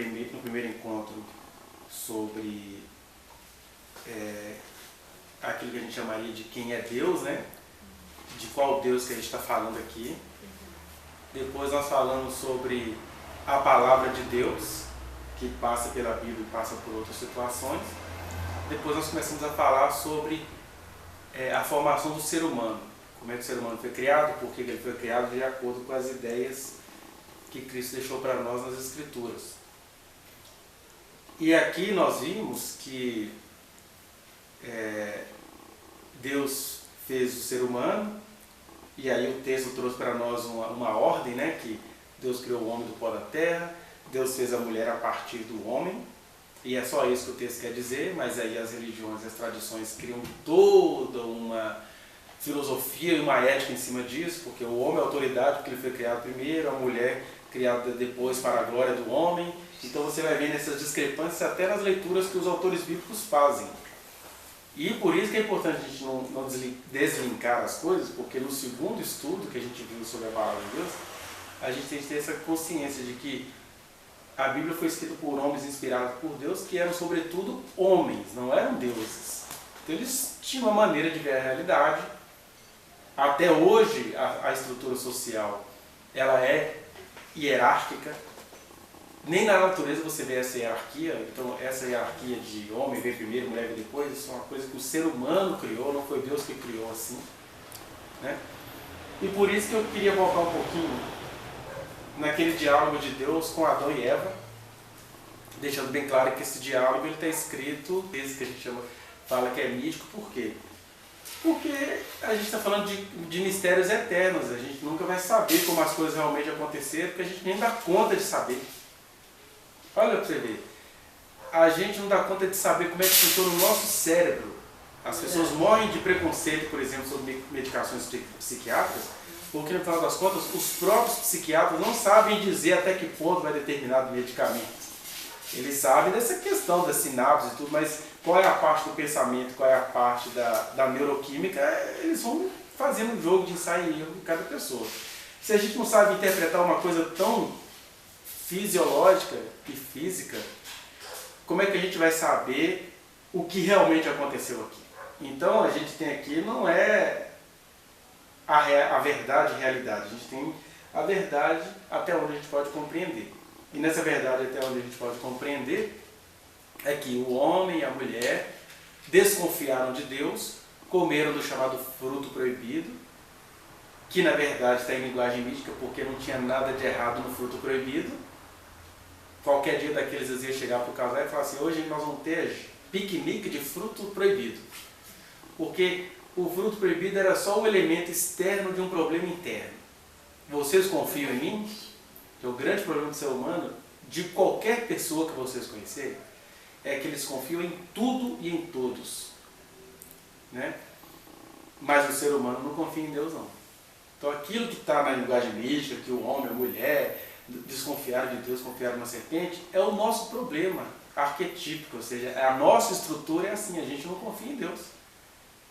no primeiro encontro sobre aquilo que a gente chamaria de quem é Deus, né? De qual Deus que a gente está falando aqui. Depois nós falamos sobre a palavra de Deus, que passa pela Bíblia e passa por outras situações. Depois nós começamos a falar sobre a formação do ser humano. Como é que o ser humano foi criado, por que ele foi criado, de acordo com as ideias que Cristo deixou para nós nas Escrituras. E aqui nós vimos que Deus fez o ser humano, e aí o texto trouxe para nós uma ordem, né? Que Deus criou o homem do pó da terra, Deus fez a mulher a partir do homem, e é só isso que o texto quer dizer, mas aí as religiões e as tradições criam toda uma filosofia e uma ética em cima disso, porque o homem é autoridade porque ele foi criado primeiro, a mulher criada depois para a glória do homem. Então você vai ver essas discrepâncias até nas leituras que os autores bíblicos fazem. E por isso que é importante a gente não deslinkar as coisas, porque no segundo estudo que a gente viu sobre a palavra de Deus, a gente tem que ter essa consciência de que a Bíblia foi escrita por homens inspirados por Deus, que eram sobretudo homens, não eram deuses. Então eles tinham uma maneira de ver a realidade. Até hoje a estrutura social ela é hierárquica. Nem na natureza você vê essa hierarquia. Então essa hierarquia de homem vem primeiro, mulher vem depois, isso é uma coisa que o ser humano criou, não foi Deus que criou assim, né? E por isso que eu queria voltar um pouquinho naquele diálogo de Deus com Adão e Eva, deixando bem claro que esse diálogo está escrito, esse que a gente fala que é mítico. Por quê? Porque a gente está falando de mistérios eternos, a gente nunca vai saber como as coisas realmente aconteceram, porque a gente nem dá conta de saber. Olha para você ver, a gente não dá conta de saber como é que funciona o nosso cérebro. As pessoas morrem de preconceito, por exemplo, sobre medicações psiquiátricas, porque no final das contas os próprios psiquiatras não sabem dizer até que ponto vai determinado medicamento. Eles sabem dessa questão das sinapses e tudo, mas qual é a parte do pensamento, qual é a parte da neuroquímica, eles vão fazendo um jogo de ensaio e erro de cada pessoa. Se a gente não sabe interpretar uma coisa tão fisiológica e física, como é que a gente vai saber o que realmente aconteceu aqui? Então a gente tem aqui, não é a verdade e a realidade, a gente tem a verdade até onde a gente pode compreender. E nessa verdade até onde a gente pode compreender é que o homem e a mulher desconfiaram de Deus, comeram do chamado fruto proibido, que na verdade está em linguagem mística porque não tinha nada de errado no fruto proibido. Qualquer dia daqueles eles iam chegar para o casal e falar assim: hoje nós vamos ter piquenique de fruto proibido. Porque o fruto proibido era só o elemento externo de um problema interno. Vocês confiam em mim? Que o grande problema do ser humano, de qualquer pessoa que vocês conhecerem, é que eles confiam em tudo e em todos, né? Mas o ser humano não confia em Deus, não. Então aquilo que está na linguagem mística, que o homem, a mulher desconfiaram de Deus, confiaram na serpente, é o nosso problema arquetípico, ou seja, a nossa estrutura é assim, a gente não confia em Deus.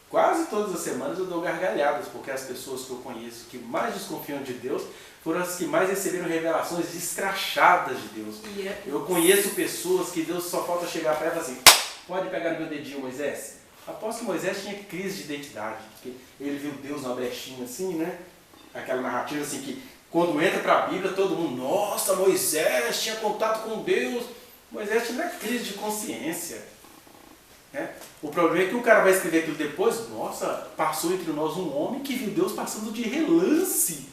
Quase todas as semanas eu dou gargalhadas, porque as pessoas que eu conheço que mais desconfiam de Deus foram as que mais receberam revelações escrachadas de Deus. Eu conheço pessoas que Deus só falta chegar para ela e falar assim: pode pegar no meu dedinho, Moisés? Aposto que Moisés tinha crise de identidade, porque ele viu Deus numa brechinha assim, né? Aquela narrativa assim que quando entra para a Bíblia todo mundo: nossa, Moisés tinha contato com Deus. Moisés tinha crise de consciência, né? O problema é que o cara vai escrever aquilo depois: nossa, passou entre nós um homem que viu Deus passando de relance.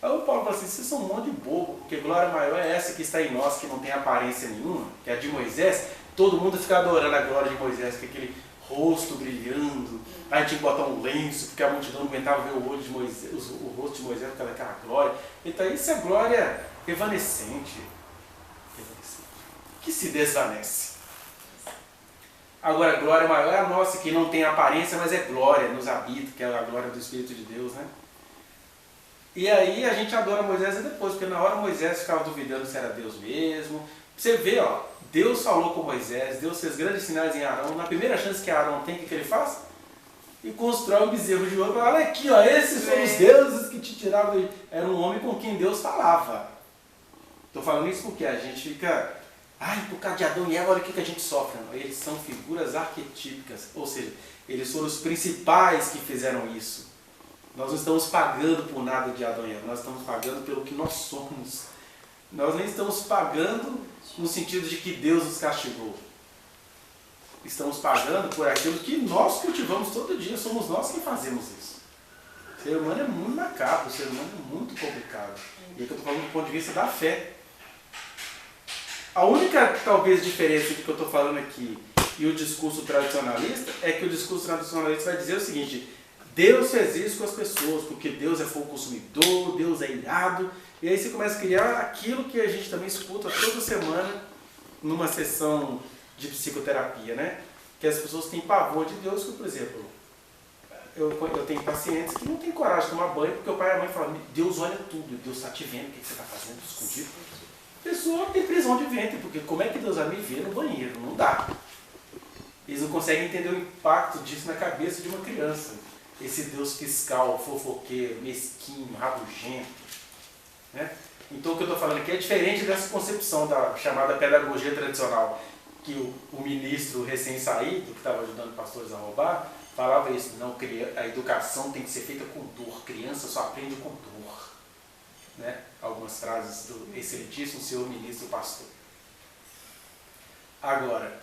Aí o Paulo fala assim: vocês são um monte de bobo, porque glória maior é essa que está em nós, que não tem aparência nenhuma, que é a de Moisés. Todo mundo fica adorando a glória de Moisés, com aquele rosto brilhando. Aí tinha que botar um lenço, porque a multidão não aguentava ver o olho de Moisés, o rosto de Moisés por causa daquela glória. Então isso é glória evanescente, que se desvanece. Agora a glória maior é a nossa, que não tem aparência, mas é glória, nos habita, que é a glória do Espírito de Deus, né? E aí a gente adora Moisés depois, porque na hora Moisés ficava duvidando se era Deus mesmo. Você vê, ó, Deus falou com Moisés, Deus fez grandes sinais em Arão. Na primeira chance que Arão tem, o que ele faz? E constrói um bezerro de ouro. Olha aqui, ó, esses são os deuses que te tiraram. Era um homem com quem Deus falava. Estou falando isso porque a gente fica Ai, por causa de Adão e Eva, olha o que a gente sofre. Não, eles são figuras arquetípicas, ou seja, eles foram os principais que fizeram isso. Nós não estamos pagando por nada de Adão e Eva, nós estamos pagando pelo que nós somos. Nós nem estamos pagando no sentido de que Deus nos castigou. Estamos pagando por aquilo que nós cultivamos todo dia, somos nós que fazemos isso. O ser humano é muito macabro, o ser humano é muito complicado. E é que eu estou falando do ponto de vista da fé. A única, talvez, diferença do que eu estou falando aqui e o discurso tradicionalista é que o discurso tradicionalista vai dizer o seguinte: Deus fez isso com as pessoas, porque Deus é fogo consumidor, Deus é irado. E aí você começa a criar aquilo que a gente também escuta toda semana numa sessão de psicoterapia, né? Que as pessoas têm pavor de Deus, que, por exemplo, eu tenho pacientes que não têm coragem de tomar banho, porque o pai e a mãe falam: Deus olha tudo, Deus está te vendo, o que você está fazendo escondido? A pessoa tem prisão de ventre, porque como é que Deus vai me ver no banheiro? Não dá. Eles não conseguem entender o impacto disso na cabeça de uma criança. Esse Deus fiscal, fofoqueiro, mesquinho, rabugento. Né? Então o que eu estou falando aqui é diferente dessa concepção da chamada pedagogia tradicional, que o ministro recém-saído, que estava ajudando pastores a roubar, falava isso: não, a educação tem que ser feita com dor, criança só aprende com dor. Né? Algumas frases do excelentíssimo senhor ministro pastor. Agora,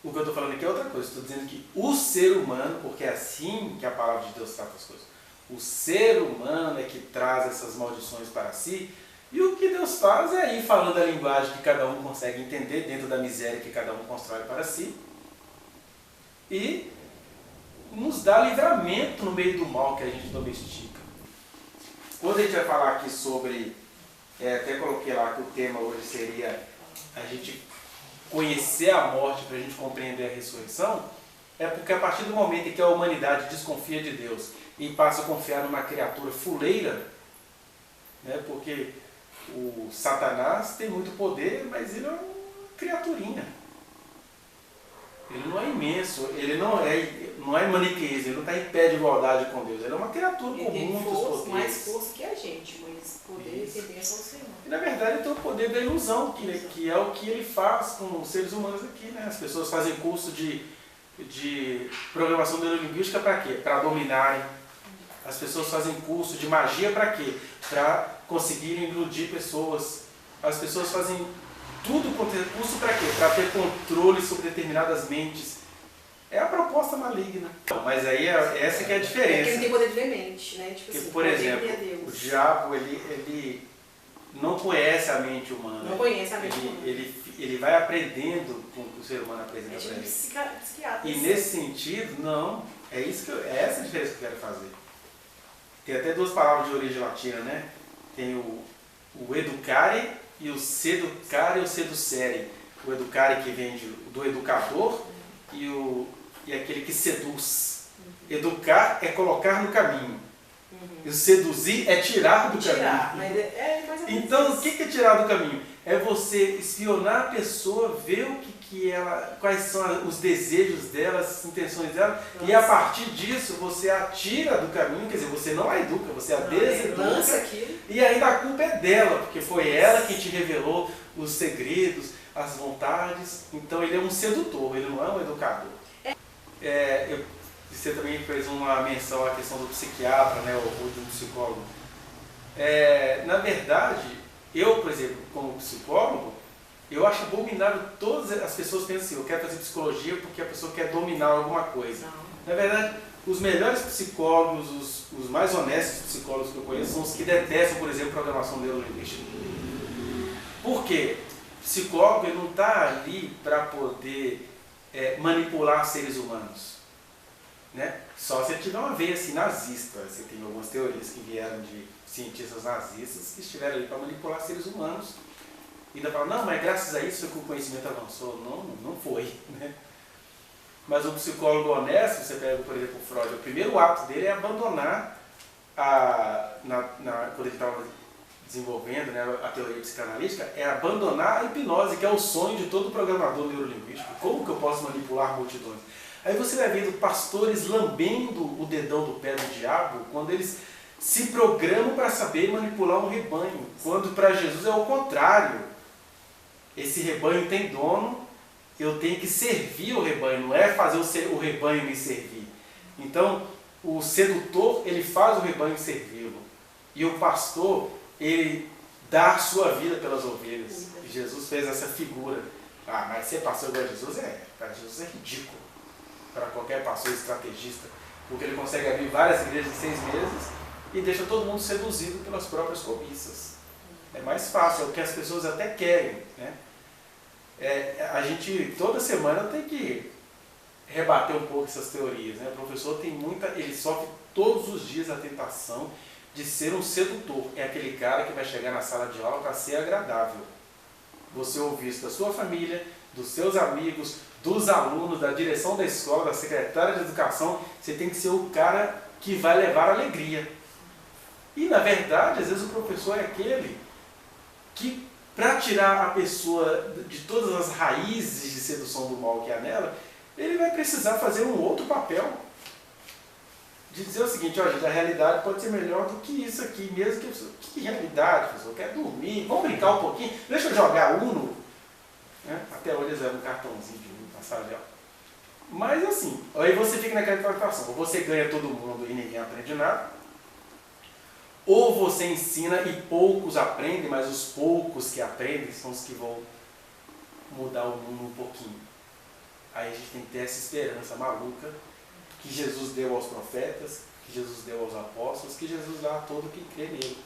o que eu estou falando aqui é outra coisa. Estou dizendo que o ser humano, porque é assim que a palavra de Deus trata as coisas, o ser humano é que traz essas maldições para si, e o que Deus faz é ir falando a linguagem que cada um consegue entender, dentro da miséria que cada um constrói para si, e nos dá livramento no meio do mal que a gente domestica. Quando a gente vai falar aqui sobre, até coloquei lá que o tema hoje seria a gente conhecer a morte para a gente compreender a ressurreição, é porque a partir do momento em que a humanidade desconfia de Deus e passa a confiar numa criatura fuleira, né, porque o Satanás tem muito poder, mas ele é uma criaturinha. Ele não é imenso, ele não é maniqueísmo, ele não está em pé de igualdade com Deus. Ele é uma criatura com muitos poderes. Mais força que a gente, mas poder e bênção ao Senhor. E na verdade ele tem o poder da ilusão, que é o que ele faz com os seres humanos aqui. Né? As pessoas fazem curso de programação neurolinguística para quê? Para dominarem. As pessoas fazem curso de magia para quê? Para conseguirem iludir pessoas. As pessoas fazem tudo com curso para quê? Para ter controle sobre determinadas mentes. É a proposta maligna. Mas aí essa que é a diferença. É que ele tem poder de ver mente, né? Tipo porque, assim, por exemplo, o diabo ele não conhece a mente humana. Não conhece a mente humana. Ele vai aprendendo com o que o ser humano apresenta para ele. Psiquiatra. E nesse sentido, não. É essa a diferença que eu quero fazer. Tem até duas palavras de origem latina, né? Tem o educare e o seducare e o seducere. O educare que vem do educador e aquele que seduz. Educar é colocar no caminho. E o seduzir é tirar do caminho. Então, o que é tirar do caminho? É você espionar a pessoa, ver quais são os desejos dela, as intenções dela, e a partir disso você a tira do caminho, quer dizer, você não a educa, você a deseduca, e ainda a culpa é dela, porque foi ela que te revelou os segredos, as vontades. Então ele é um sedutor, ele não é um educador. Você também fez uma menção à questão do psiquiatra, né, ou do psicólogo. Na verdade, eu, por exemplo, como psicólogo, eu acho abominável todas as pessoas pensam assim: eu quero fazer psicologia porque a pessoa quer dominar alguma coisa. Não. Na verdade, os melhores psicólogos, os mais honestos psicólogos que eu conheço são os que detestam, por exemplo, programação neurolinguística. Por quê? O psicólogo ele não está ali para poder manipular seres humanos. Né? Só se ele tiver uma veia assim, nazista. Você tem algumas teorias que vieram de cientistas nazistas que estiveram ali para manipular seres humanos. E ainda falam: não, mas graças a isso que o conhecimento avançou. Não foi. Né? Mas o psicólogo honesto, você pega, por exemplo, o Freud, o primeiro ato dele é abandonar, quando ele estava desenvolvendo, né, a teoria psicanalítica, é abandonar a hipnose, que é o sonho de todo programador neurolinguístico. Como que eu posso manipular multidões? Aí você vai vendo pastores lambendo o dedão do pé do diabo quando eles se programam para saber manipular um rebanho, quando para Jesus é o contrário. esse rebanho tem dono, eu tenho que servir o rebanho, não é fazer o rebanho me servir. Então, o sedutor, ele faz o rebanho servi-lo. E o pastor, ele dá a sua vida pelas ovelhas. E Jesus fez essa figura. Ah, mas ser pastor igual a Jesus para Jesus é ridículo. Para qualquer pastor estrategista. Porque ele consegue abrir várias igrejas em 6 meses e deixa todo mundo seduzido pelas próprias cobiças. É mais fácil, é o que as pessoas até querem, né? A gente, toda semana, tem que rebater um pouco essas teorias, né? O professor ele sofre todos os dias a tentação de ser um sedutor. É aquele cara que vai chegar na sala de aula para ser agradável. Você ouvir isso da sua família, dos seus amigos, dos alunos, da direção da escola, da secretária de educação. Você tem que ser o cara que vai levar alegria. E, na verdade, às vezes o professor é aquele que, para tirar a pessoa de todas as raízes de sedução do mal que há nela, ele vai precisar fazer um outro papel. De dizer o seguinte, olha, a realidade pode ser melhor do que isso aqui, mesmo que realidade, professor, eu quero dormir, vamos brincar um pouquinho, deixa eu jogar Uno. Né? Até hoje eles levam um cartãozinho de Uno na sala de aula. Mas assim, aí você fica naquela interpretação, ou você ganha todo mundo e ninguém aprende nada, ou você ensina e poucos aprendem, mas os poucos que aprendem são os que vão mudar o mundo um pouquinho. Aí a gente tem que ter essa esperança maluca que Jesus deu aos profetas, que Jesus deu aos apóstolos, que Jesus dá a todo quem crê nele.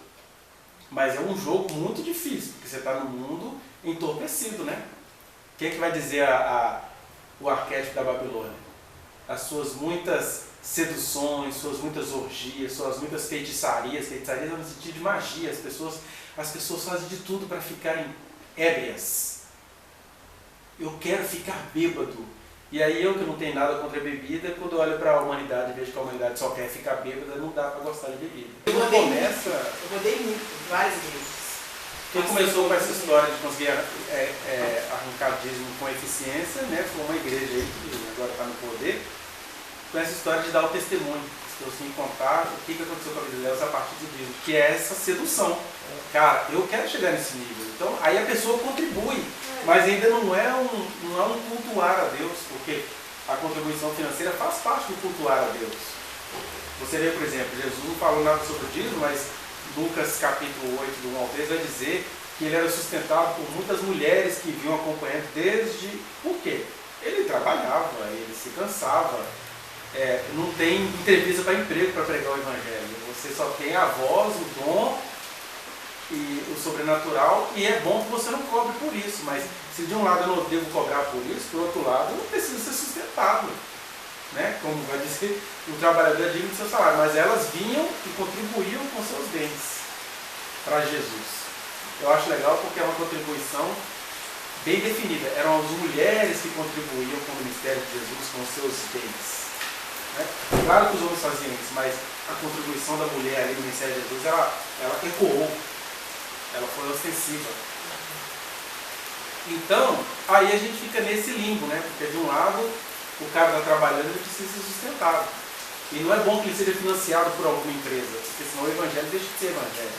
Mas é um jogo muito difícil, porque você está no mundo entorpecido, né? Quem é que vai dizer o arquétipo da Babilônia? As suas muitas seduções, suas muitas orgias, suas muitas feitiçarias é no sentido de magia. As pessoas fazem de tudo para ficarem ébrias. Eu quero ficar bêbado. E aí eu, que não tenho nada contra a bebida, quando eu olho para a humanidade e vejo que a humanidade só quer ficar bêbada, não dá para gostar de bebida. Eu rodei muito, várias vezes. Quem começou com essa história de conseguir arrancar dízimo com eficiência, né, foi uma igreja aí que agora está no poder, com essa história de dar o testemunho. Eu sim contar o que aconteceu com a vida delas a partir do dízimo, que é essa sedução. Cara, eu quero chegar nesse nível. Então, aí a pessoa contribui, mas ainda não é um cultuar a Deus, porque a contribuição financeira faz parte do cultuar a Deus. Você vê, por exemplo, Jesus não falou nada sobre o dízimo, mas Lucas capítulo 8, do 1 ao 3, vai dizer que ele era sustentado por muitas mulheres que vinham acompanhando desde... Por quê? Ele trabalhava, ele se cansava. Não tem entrevista para emprego para pregar o Evangelho. Você só tem a voz, o dom e o sobrenatural, e é bom que você não cobre por isso, mas se de um lado eu não devo cobrar por isso, por outro lado eu não preciso ser sustentado, né? Como vai dizer, o trabalhador é digno do seu salário, mas elas vinham e contribuíam com seus bens para Jesus. Eu acho legal porque é uma contribuição bem definida. Eram as mulheres que contribuíam com o ministério de Jesus com seus bens. Né? Claro que os homens faziam isso, mas a contribuição da mulher ali no ministério de Jesus, ela ecoou. Ela foi ostensiva. Então, aí a gente fica nesse limbo, né? Porque de um lado, o cara está trabalhando, ele precisa ser sustentado. E não é bom que ele seja financiado por alguma empresa, porque senão o evangelho deixa de ser evangelho.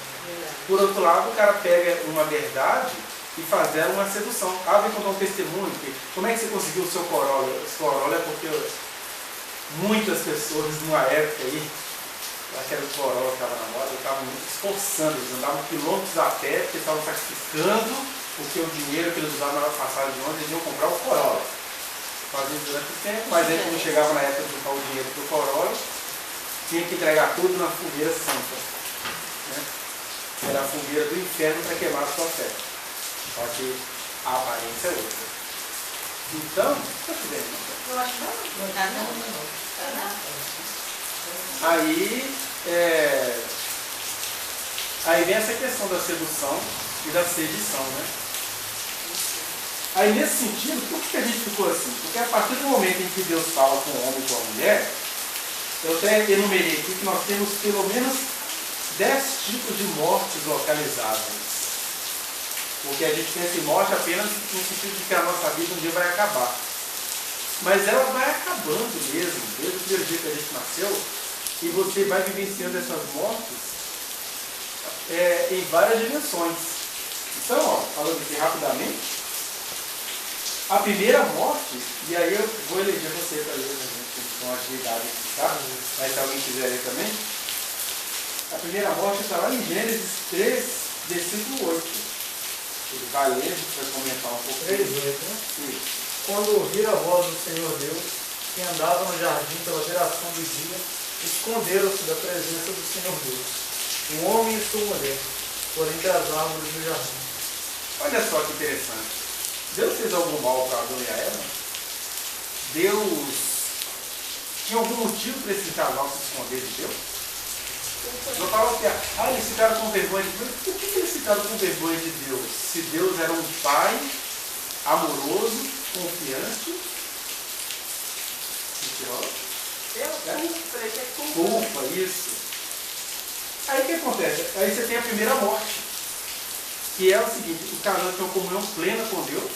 Por outro lado, o cara pega uma verdade e faz dela uma sedução. Vem contar um testemunho. Como é que você conseguiu o seu Corolla? Esse Corolla é porque muitas pessoas, numa época aí, acho que era o Corolla que estava na moda, estavam muito esforçando, eles andavam quilômetros a pé, porque estavam sacrificando o dinheiro que eles usavam na passagem de ônibus, eles iam comprar o Corolla. Faziam durante o tempo, mas aí quando chegava na época de juntar o dinheiro para o Corolla, tinha que entregar tudo na fogueira santa. Né? Era a fogueira do inferno para queimar a sua fé. Só que a aparência é outra. Então, está tudo bem. Eu acho que não. Aí vem essa questão da sedução e da sedição, né? Aí nesse sentido, por que a gente ficou assim? Porque a partir do momento em que Deus fala com o homem e com a mulher, eu até enumerei aqui que nós temos pelo menos 10 tipos de mortes localizáveis. Porque a gente pensa em morte apenas no sentido de que a nossa vida um dia vai acabar. Mas ela vai acabando mesmo, desde o primeiro dia que a gente nasceu, e você vai vivenciando essas mortes em várias dimensões. Então, falando aqui rapidamente, A primeira morte, e aí eu vou eleger você para ler, né, com agilidade aqui, tá? Mas se alguém quiser ler também. A primeira morte está lá em Gênesis 3, versículo 8. Ele vai ler, a gente vai comentar um pouco. 3:8, né? Sim. Quando ouvir a voz do Senhor Deus, que andava no jardim pela viração do dia, esconderam-se da presença do Senhor Deus, o homem e sua mulher, por entre as árvores do jardim. Olha só que interessante. Deus fez algum mal para Adão e a Eva? Deus tinha algum motivo para esse casal se esconder de Deus? Não estava que eles ficaram com vergonha de Deus. Por que eles ficaram com vergonha de Deus? Se Deus era um pai amoroso, confiante, culpa, isso. Aí o que acontece? Aí você tem a primeira morte, que é o seguinte: o casal tem uma comunhão plena com Deus,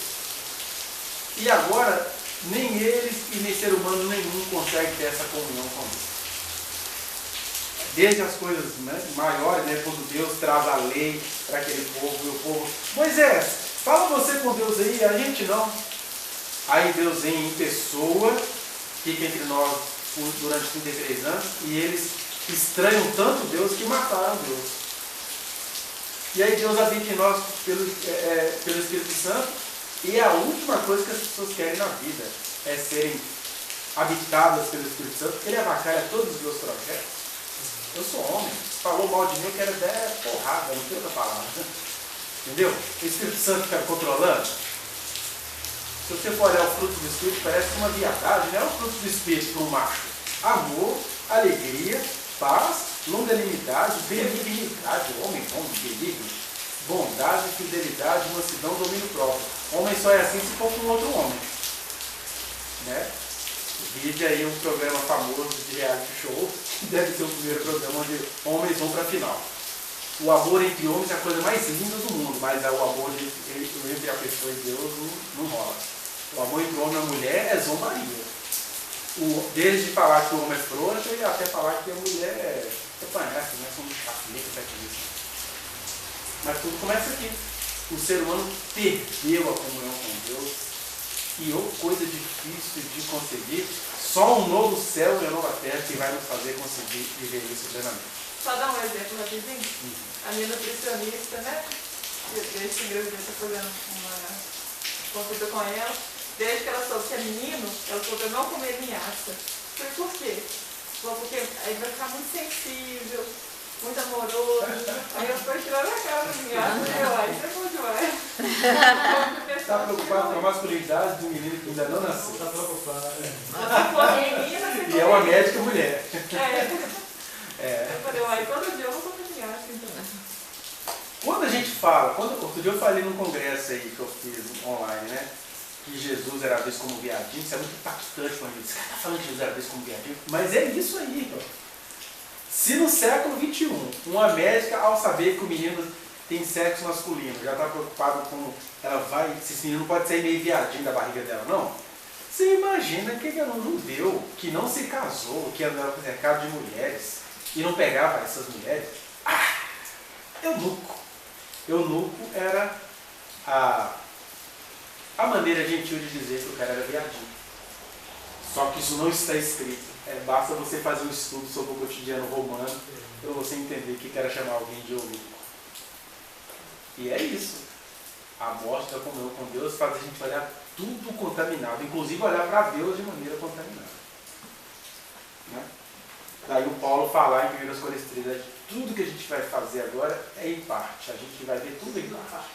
e agora nem eles e nem ser humano nenhum consegue ter essa comunhão com Deus. Desde as coisas, né, maiores, né, quando Deus traz a lei para aquele povo, e o povo, Moisés, fala você com Deus aí, a gente não. Aí Deus vem em pessoa, fica entre nós durante 33 anos, e eles estranham tanto Deus que mataram Deus. E aí Deus habita em nós pelo Espírito Santo, e a última coisa que as pessoas querem na vida é serem habitadas pelo Espírito Santo. Ele avacalha todos os meus projetos. Eu sou homem, falou mal de mim, eu quero dar porrada, não tem outra palavra. Entendeu? O Espírito Santo fica controlando. Se você for olhar o fruto do Espírito, parece uma viadagem, não é o fruto do Espírito para um macho. Amor, alegria, paz, longanimidade, benignidade, homem bom, benigno, bondade, fidelidade, mansidão, domínio próprio. Homem só é assim se for com outro homem. Né? Vide aí um programa famoso de reality show, que deve ser o primeiro programa onde homens vão para a final. O amor entre homens é a coisa mais linda do mundo, mas o amor entre a pessoa e Deus não rola. O amor entre o homem e a mulher é zombaria. Desde falar que o homem é frouxo e até falar que a mulher você conhece, né? São chafeta, isso. Mas tudo começa aqui. O ser humano perdeu a comunhão com Deus. E coisa difícil de conseguir, só um novo céu e uma nova terra que vai nos fazer conseguir viver isso plenamente. Só dar um exemplo rapidinho. A minha nutricionista, né? Desde que eu estou fazendo uma consulta com ela, desde que ela soube que é menino, ela falou para eu não comer linhaça. Eu falei, por quê? Falou, porque aí vai ficar muito sensível, muito amoroso. Aí eu fui tirando a cara da linhaça e eu, aí você pode vai. Está preocupado com a masculinidade do menino que ainda não nasceu. Está preocupado. E é uma médica mulher. Eu falei, uai, todo dia eu vou comer linhaça, então. Quando a gente fala, outro dia eu falei num congresso aí que eu fiz online, né? Que Jesus era visto como viadinho, isso é muito impactante quando a gente diz, cara, tá falando que Jesus era visto como viadinho? Mas é isso aí, ó. Se no século XXI, uma médica, ao saber que o menino tem sexo masculino, já está preocupado com ela vai, se esse menino não pode sair meio viadinho da barriga dela, não? Você imagina que era um judeu que não se casou, que andava no mercado de mulheres e não pegava essas mulheres? Eunuco. Eunuco era a maneira gentil de dizer que o cara era viadinho. Só que isso não está escrito. Basta você fazer um estudo sobre o cotidiano romano para você entender o que era chamar alguém de eunuco. E é isso. A morte da comunhão com Deus faz a gente olhar tudo contaminado, inclusive olhar para Deus de maneira contaminada. Né? Daí o Paulo falar em 1 Coríntios 3, tudo que a gente vai fazer agora é em parte. A gente vai ver tudo em parte.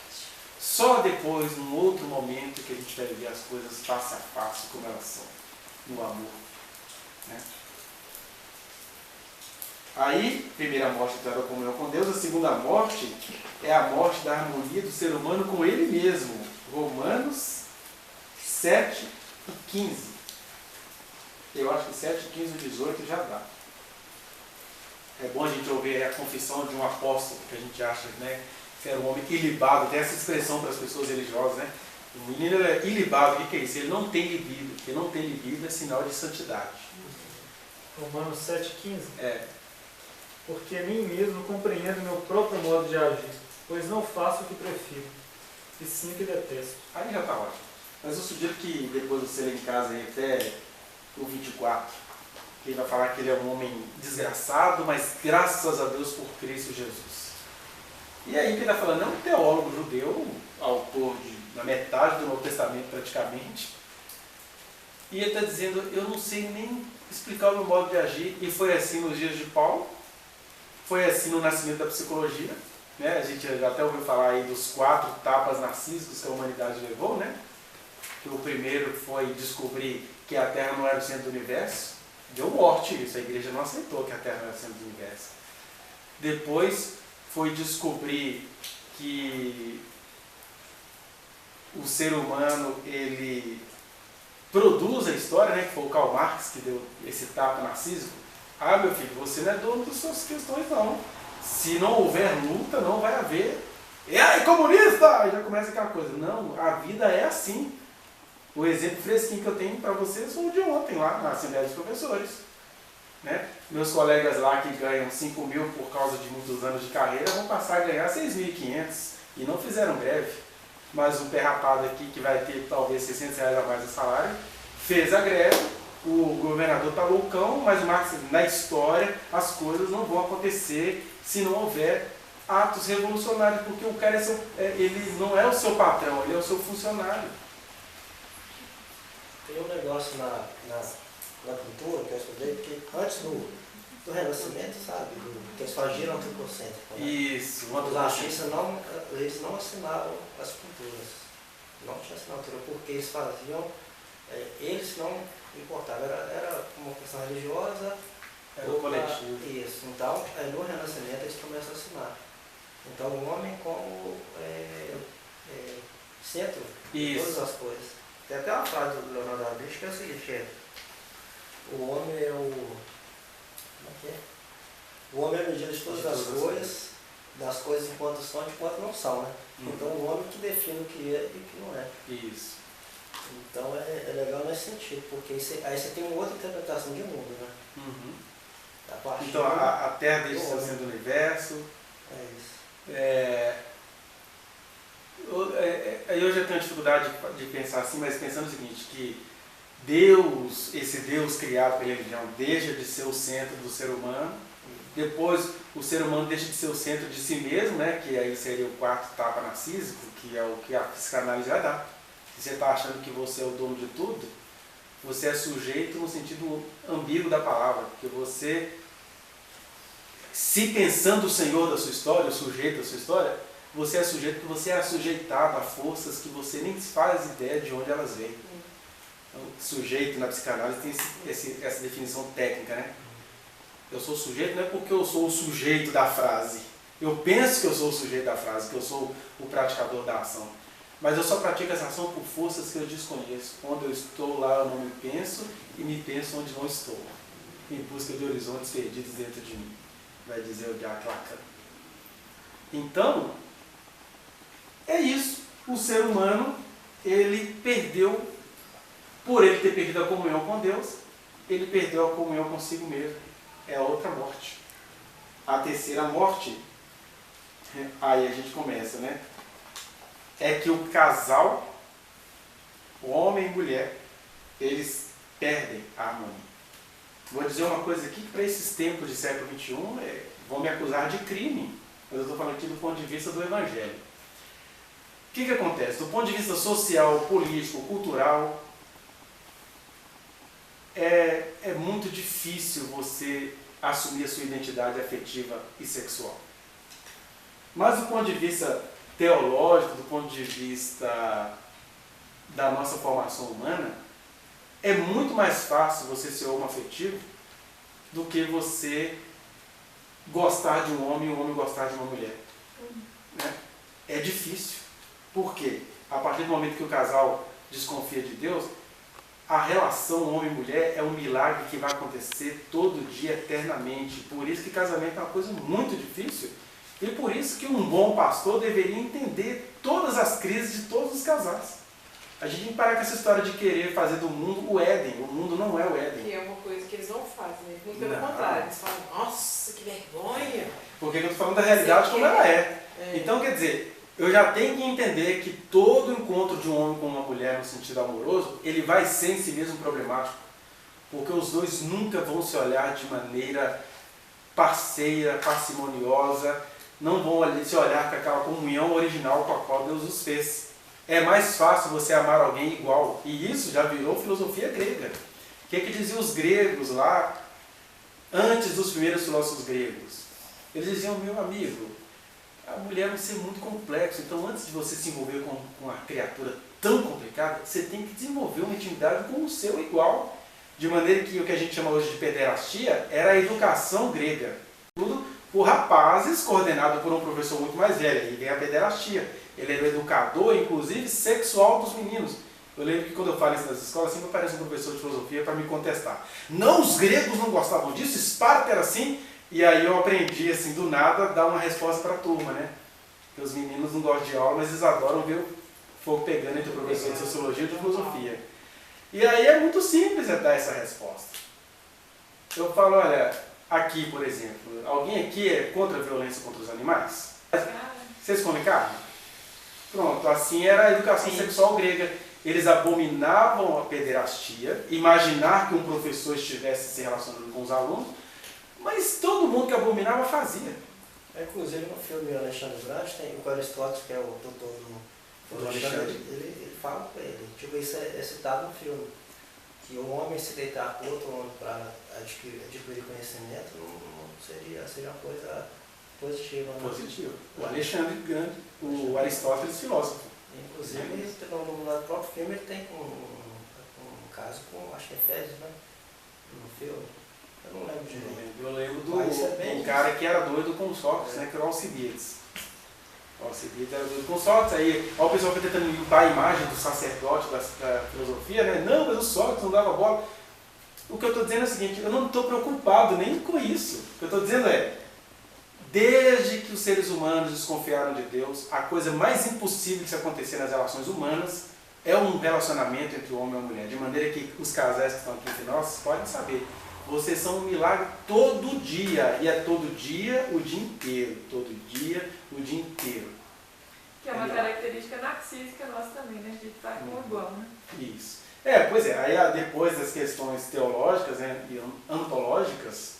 Só depois, num outro momento, que a gente vai ver as coisas face a face como elas são, no amor. Né? Aí, primeira morte da comunhão com Deus, a segunda morte é a morte da harmonia do ser humano com ele mesmo. Romanos 7 e 15. Eu acho que 7, 15 e 18 já dá. É bom a gente ouvir a confissão de um apóstolo, que a gente acha, né, que era um homem ilibado, tem essa expressão para as pessoas religiosas, né? O menino é ilibado, o que é isso? Ele não tem libido. Ele não tem libido é sinal de santidade. Romanos 7,15. Porque a mim mesmo compreendo meu próprio modo de agir, pois não faço o que prefiro, e sim o que detesto. Aí já está ótimo. Mas eu sugiro que depois você lê em casa aí até o 24, que ele vai falar que ele é um homem desgraçado, mas graças a Deus por Cristo Jesus. E aí que ele está falando, é um teólogo judeu, autor da metade do Novo Testamento praticamente, e ele está dizendo, eu não sei nem explicar o meu modo de agir, e foi assim nos dias de Paulo, foi assim no nascimento da psicologia, né? A gente já até ouviu falar aí dos 4 tapas narcísicos que a humanidade levou, né? Que o primeiro foi descobrir que a Terra não era o centro do universo, deu morte isso, a igreja não aceitou que a Terra era o centro do universo. Depois foi descobrir que o ser humano, ele produz a história, né? Que foi o Karl Marx que deu esse tapa narcísico. Ah, meu filho, você não é dono das suas questões, não. Se não houver luta, não vai haver. E aí, comunista! Aí já começa aquela coisa. Não, a vida é assim. O exemplo fresquinho que eu tenho para vocês foi o de ontem, lá na Assembleia dos Professores. Né? Meus colegas lá que ganham 5 mil por causa de muitos anos de carreira vão passar a ganhar 6.500 e não fizeram greve. Mas o pé rapado aqui, que vai ter talvez R$600 a mais de salário, fez a greve. O governador está loucão, mas o Marx, na história, as coisas não vão acontecer se não houver atos revolucionários, porque o cara ele não é o seu patrão, ele é o seu funcionário. Tem um negócio na cultura que eu estudei, porque antes do Renascimento, sabe, que eles faziam antropocêntrico, né? Isso, os artistas eles não assinavam as pinturas, não tinham assinatura, porque eles faziam, eles não importavam, era uma questão religiosa, era o coletivo. Isso, então no Renascimento eles começam a assinar. Então o homem como centro de todas as coisas. Tem até uma frase do Leonardo da Vinci que é o seguinte, o homem é o... Como é que é? O homem é a medida de todas as coisas, das coisas enquanto são e enquanto não são, né? Então o homem que define o que é e o que não é. Isso. Então é legal nesse sentido, porque aí você tem uma outra interpretação de mundo, né? Uhum. A então a Terra deixa de ser o centro do universo. É isso. Eu já tenho dificuldade de pensar assim, mas pensando o seguinte, que Deus, esse Deus criado pela religião, deixa de ser o centro do ser humano, depois o ser humano deixa de ser o centro de si mesmo, né? Que aí seria o 4º tapa narcísico, que é o que a psicanálise vai dar. Se você está achando que você é o dono de tudo, você é sujeito no sentido ambíguo da palavra, porque você, se pensando o senhor da sua história, o sujeito da sua história, você é sujeito porque você é assujeitado a forças que você nem faz ideia de onde elas vêm. Então, sujeito na psicanálise tem essa definição técnica, né? Eu sou sujeito não é porque eu sou o sujeito da frase. Eu penso que eu sou o sujeito da frase, que eu sou o praticador da ação. Mas eu só pratico essa ação por forças que eu desconheço. Quando eu estou lá, eu não me penso e me penso onde não estou. Em busca de horizontes perdidos dentro de mim. Vai dizer o Jack Lacan. Então, é isso. O ser humano, ele perdeu, por ele ter perdido a comunhão com Deus, ele perdeu a comunhão consigo mesmo. É a outra morte. A terceira morte, aí a gente começa, né? É que o casal, o homem e mulher, eles perdem a harmonia. Vou dizer uma coisa aqui, que para esses tempos de século XXI, vão me acusar de crime, mas eu estou falando aqui do ponto de vista do Evangelho. O que acontece? Do ponto de vista social, político, cultural, é muito difícil você assumir a sua identidade afetiva e sexual. Mas do ponto de vista teológico, do ponto de vista da nossa formação humana, é muito mais fácil você ser homoafetivo do que você gostar de um homem e um homem gostar de uma mulher. Né? É difícil. Por quê? A partir do momento que o casal desconfia de Deus, a relação homem e mulher é um milagre que vai acontecer todo dia, eternamente. Por isso que casamento é uma coisa muito difícil. E por isso que um bom pastor deveria entender todas as crises de todos os casais. A gente tem que parar com essa história de querer fazer do mundo o Éden. O mundo não é o Éden. Que é uma coisa que eles não fazem, né? Muito pelo contrário. Eles falam, nossa, que vergonha. Porque eu estou falando da realidade como ela é. Então, quer dizer, eu já tenho que entender que todo encontro de um homem com uma mulher no sentido amoroso, ele vai ser em si mesmo problemático. Porque os dois nunca vão se olhar de maneira parceira, parcimoniosa, não vão se olhar com aquela comunhão original com a qual Deus os fez. É mais fácil você amar alguém igual. E isso já virou filosofia grega. O que diziam os gregos lá, antes dos primeiros filósofos gregos? Eles diziam, meu amigo, a mulher é um ser muito complexo, então antes de você se envolver com uma criatura tão complicada, você tem que desenvolver uma intimidade com o seu igual. De maneira que o que a gente chama hoje de pederastia era a educação grega. Tudo por rapazes, coordenado por um professor muito mais velho. Aí vem a pederastia. Ele era o educador, inclusive, sexual dos meninos. Eu lembro que quando eu falo isso nas escolas, sempre aparece um professor de filosofia para me contestar. Não, os gregos não gostavam disso, Esparta era assim. E aí eu aprendi, assim, do nada, dar uma resposta para a turma, né? Porque os meninos não gostam de aula, mas eles adoram ver o fogo pegando entre o professor de sociologia e de filosofia. E aí é muito simples dar essa resposta. Eu falo, olha, aqui, por exemplo, alguém aqui é contra a violência contra os animais? Vocês comem carne? Pronto, assim era a educação sexual grega. Eles abominavam a pederastia, imaginar que um professor estivesse se relacionando com os alunos, mas todo mundo que abominava fazia. Inclusive no filme Alexandre Grande, tem o Aristóteles, que é o doutor do Alexandre, ele fala com ele, tipo, isso é citado no filme, que o homem se deitar com outro homem para adquirir conhecimento não seria uma coisa positiva. Né? Positiva. O Alexandre Grande, o Aristóteles, filósofo. Inclusive, no próprio filme, ele tem um caso com, acho que é Fezes, né? No filme. Eu não lembro direito. Eu lembro do cara que era doido com Sócrates, né? Que era o Alcibiades. O Alcibiades era doido com Sócrates. Aí o pessoal fica tentando limpar a imagem do sacerdote da filosofia, né? Não, mas o Sócrates não dava bola. O que eu estou dizendo é o seguinte, eu não estou preocupado nem com isso. O que eu estou dizendo é, desde que os seres humanos desconfiaram de Deus, a coisa mais impossível de se acontecer nas relações humanas é um relacionamento entre o homem e a mulher. De maneira que os casais que estão aqui entre nós podem saber, vocês são um milagre todo dia. E é todo dia, o dia inteiro. Todo dia, o dia inteiro. Que é uma característica narcísica nossa também, né? A gente está com igual, né? Isso. Pois é. Aí depois das questões teológicas, né, e ontológicas,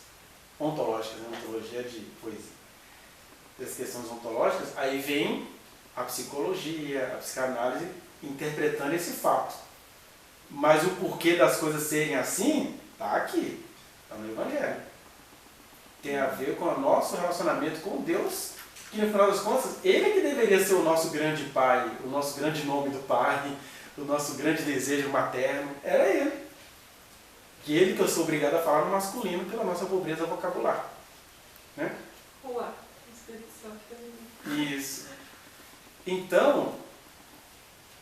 né, ontologia de poesia, das questões ontológicas, aí vem a psicologia, a psicanálise interpretando esse fato. Mas o porquê das coisas serem assim, está aqui, está no Evangelho. Tem a ver com o nosso relacionamento com Deus, que no final das contas, Ele é que deveria ser o nosso grande Pai, o nosso grande nome do Pai, o nosso grande desejo materno, era Ele. Que Ele que eu sou obrigado a falar no masculino pela nossa pobreza vocabular. Né? Olá. Isso. Então,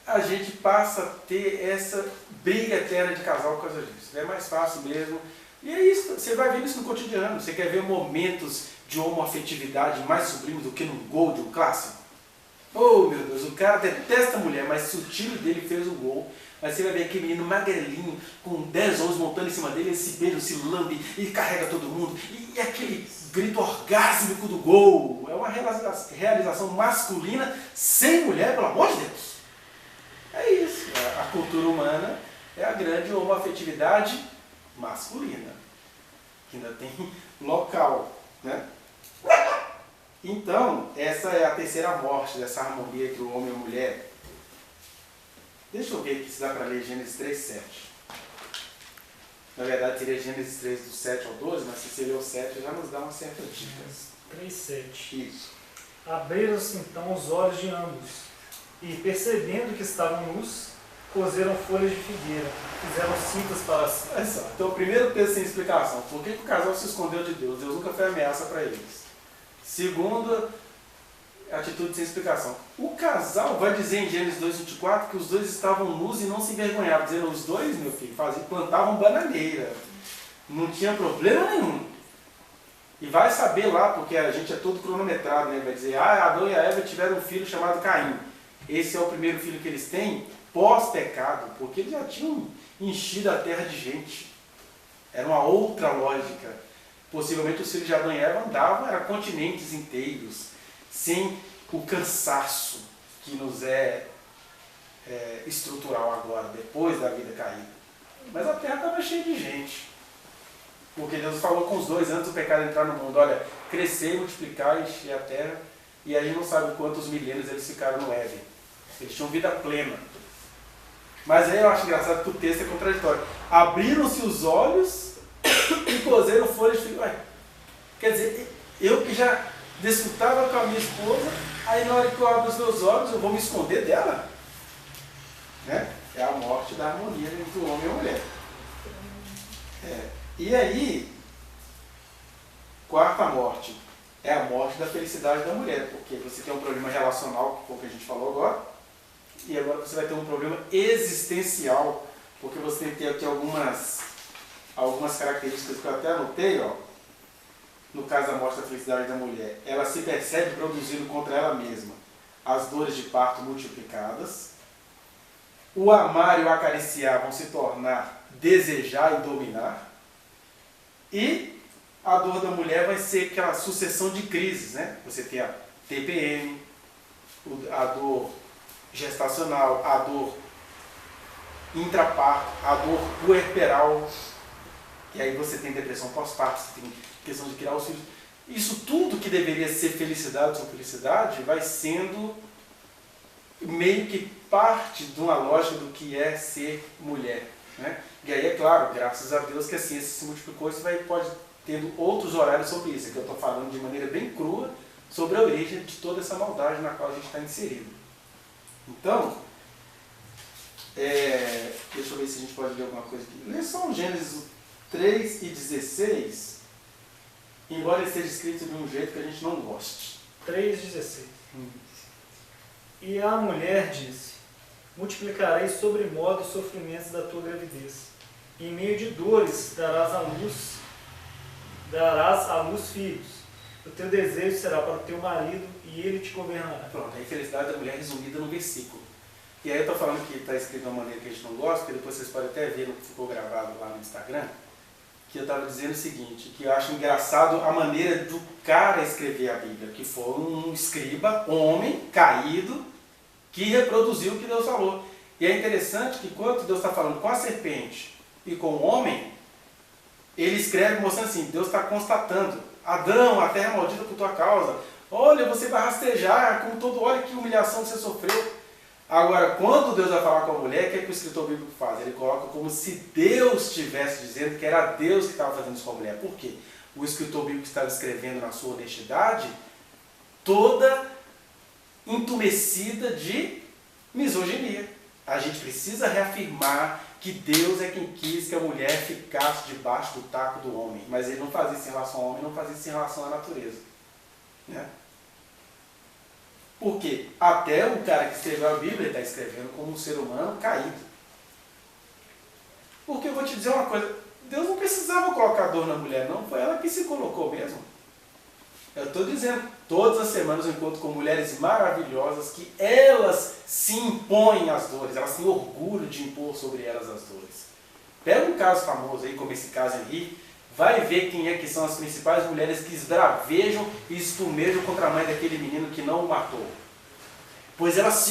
a gente passa a ter essa briga eterna de casal por causa disso. É mais fácil mesmo. E é isso, você vai vendo isso no cotidiano. Você quer ver momentos de homoafetividade mais sublimes do que num gol de um clássico? Oh, meu Deus, o cara detesta a mulher, mas se o time dele fez um gol, mas você vai ver aquele menino magrelinho, com 10 11 montando em cima dele, ele se beija, se lambe, e carrega todo mundo, e aquele grito orgásmico do gol. É uma realização masculina sem mulher, pelo amor de Deus. É isso. A cultura humana é a grande homoafetividade masculina, que ainda tem local, né? Então, essa é a terceira morte dessa harmonia entre o homem e a mulher. Deixa eu ver aqui se dá para ler Gênesis 3, 7. Na verdade, seria Gênesis 3, do 7 ao 12, mas se você ler o 7, já nos dá uma certa dica. 3, 7. Isso. Abriram-se então os olhos de ambos, e percebendo que estavam nus, coseram folhas de figueira, fizeram cintas para si. Olha só, então o primeiro texto sem explicação. Por que o casal se escondeu de Deus? Deus nunca foi ameaça para eles. Segundo, atitude sem explicação. O casal vai dizer em Gênesis 2:24 que os dois estavam nus e não se envergonhavam. Dizendo, os dois, meu filho, plantavam bananeira. Não tinha problema nenhum. E vai saber lá, porque a gente é todo cronometrado, né? Vai dizer, Adão e a Eva tiveram um filho chamado Caim. Esse é o primeiro filho que eles têm pós-pecado, porque eles já tinham enchido a terra de gente. Era uma outra lógica. Possivelmente os filhos de Adão e Eva andavam, eram continentes inteiros, sem o cansaço que nos é estrutural agora, depois da vida caída. Mas a terra estava cheia de gente. Porque Deus falou com os dois antes do pecado entrar no mundo: olha, crescer, multiplicar e encher a terra. E a gente não sabe quantos milênios eles ficaram no Éden. Eles tinham vida plena. Mas aí eu acho engraçado que o texto é contraditório. Abriram-se os olhos e cozeram folhas de figueira. Quer dizer, eu que já desfrutava com a minha esposa, aí na hora que eu abro os meus olhos, eu vou me esconder dela? Né? É a morte da harmonia entre o homem e a mulher. E aí, quarta morte é a morte da felicidade da mulher, porque você tem um problema relacional, que foi o que a gente falou agora, e agora você vai ter um problema existencial, porque você tem que ter aqui algumas características que eu até anotei, ó. No caso da morte da felicidade da mulher, ela se percebe produzindo contra ela mesma as dores de parto multiplicadas, o amar e o acariciar vão se tornar desejar e dominar, e a dor da mulher vai ser aquela sucessão de crises, né? Você tem a TPM, a dor gestacional, a dor intraparto, a dor puerperal, e aí você tem depressão pós-parto, você tem questão de criar os filhos. Isso tudo que deveria ser felicidade ou felicidade vai sendo meio que parte de uma lógica do que é ser mulher, né? E aí é claro, graças a Deus que a ciência se multiplicou, isso pode tendo outros horários sobre isso, que eu estou falando de maneira bem crua sobre a origem de toda essa maldade na qual a gente está inserido. Então, deixa eu ver se a gente pode ler alguma coisa aqui. Lê só o Gênesis 3 e 16, embora ele esteja escrito de um jeito que a gente não goste. 3,16. E a mulher disse: multiplicarei sobremodo os sofrimentos da tua gravidez. E em meio de dores darás à luz filhos. O teu desejo será para o teu marido e ele te governará. Pronto, a infelicidade da mulher resumida no versículo. E aí eu estou falando que está escrito de uma maneira que a gente não gosta, porque depois vocês podem até ver no que ficou gravado lá no Instagram, que eu estava dizendo o seguinte, que eu acho engraçado a maneira do cara escrever a Bíblia, que foi um escriba, homem, caído, que reproduziu o que Deus falou. E é interessante que quando Deus está falando com a serpente e com o homem, ele escreve mostrando assim, Deus está constatando: Adão, a terra é maldita por tua causa. Olha, você vai rastejar, como todo, olha que humilhação você sofreu. Agora, quando Deus vai falar com a mulher, o que é que o escritor bíblico faz? Ele coloca como se Deus estivesse dizendo que era Deus que estava fazendo isso com a mulher. Por quê? O escritor bíblico estava escrevendo na sua honestidade, toda entumecida de misoginia. A gente precisa reafirmar que Deus é quem quis que a mulher ficasse debaixo do taco do homem. Mas ele não fazia isso em relação ao homem, não fazia isso em relação à natureza. Né? Porque até o cara que escreveu a Bíblia está escrevendo como um ser humano caído. Porque eu vou te dizer uma coisa, Deus não precisava colocar dor na mulher, não, foi ela que se colocou mesmo. Eu estou dizendo, todas as semanas eu encontro com mulheres maravilhosas que elas se impõem as dores, elas têm orgulho de impor sobre elas as dores. Pega um caso famoso aí, como esse caso Henri, vai ver quem é que são as principais mulheres que esbravejam e espumejam contra a mãe daquele menino que não o matou. Pois elas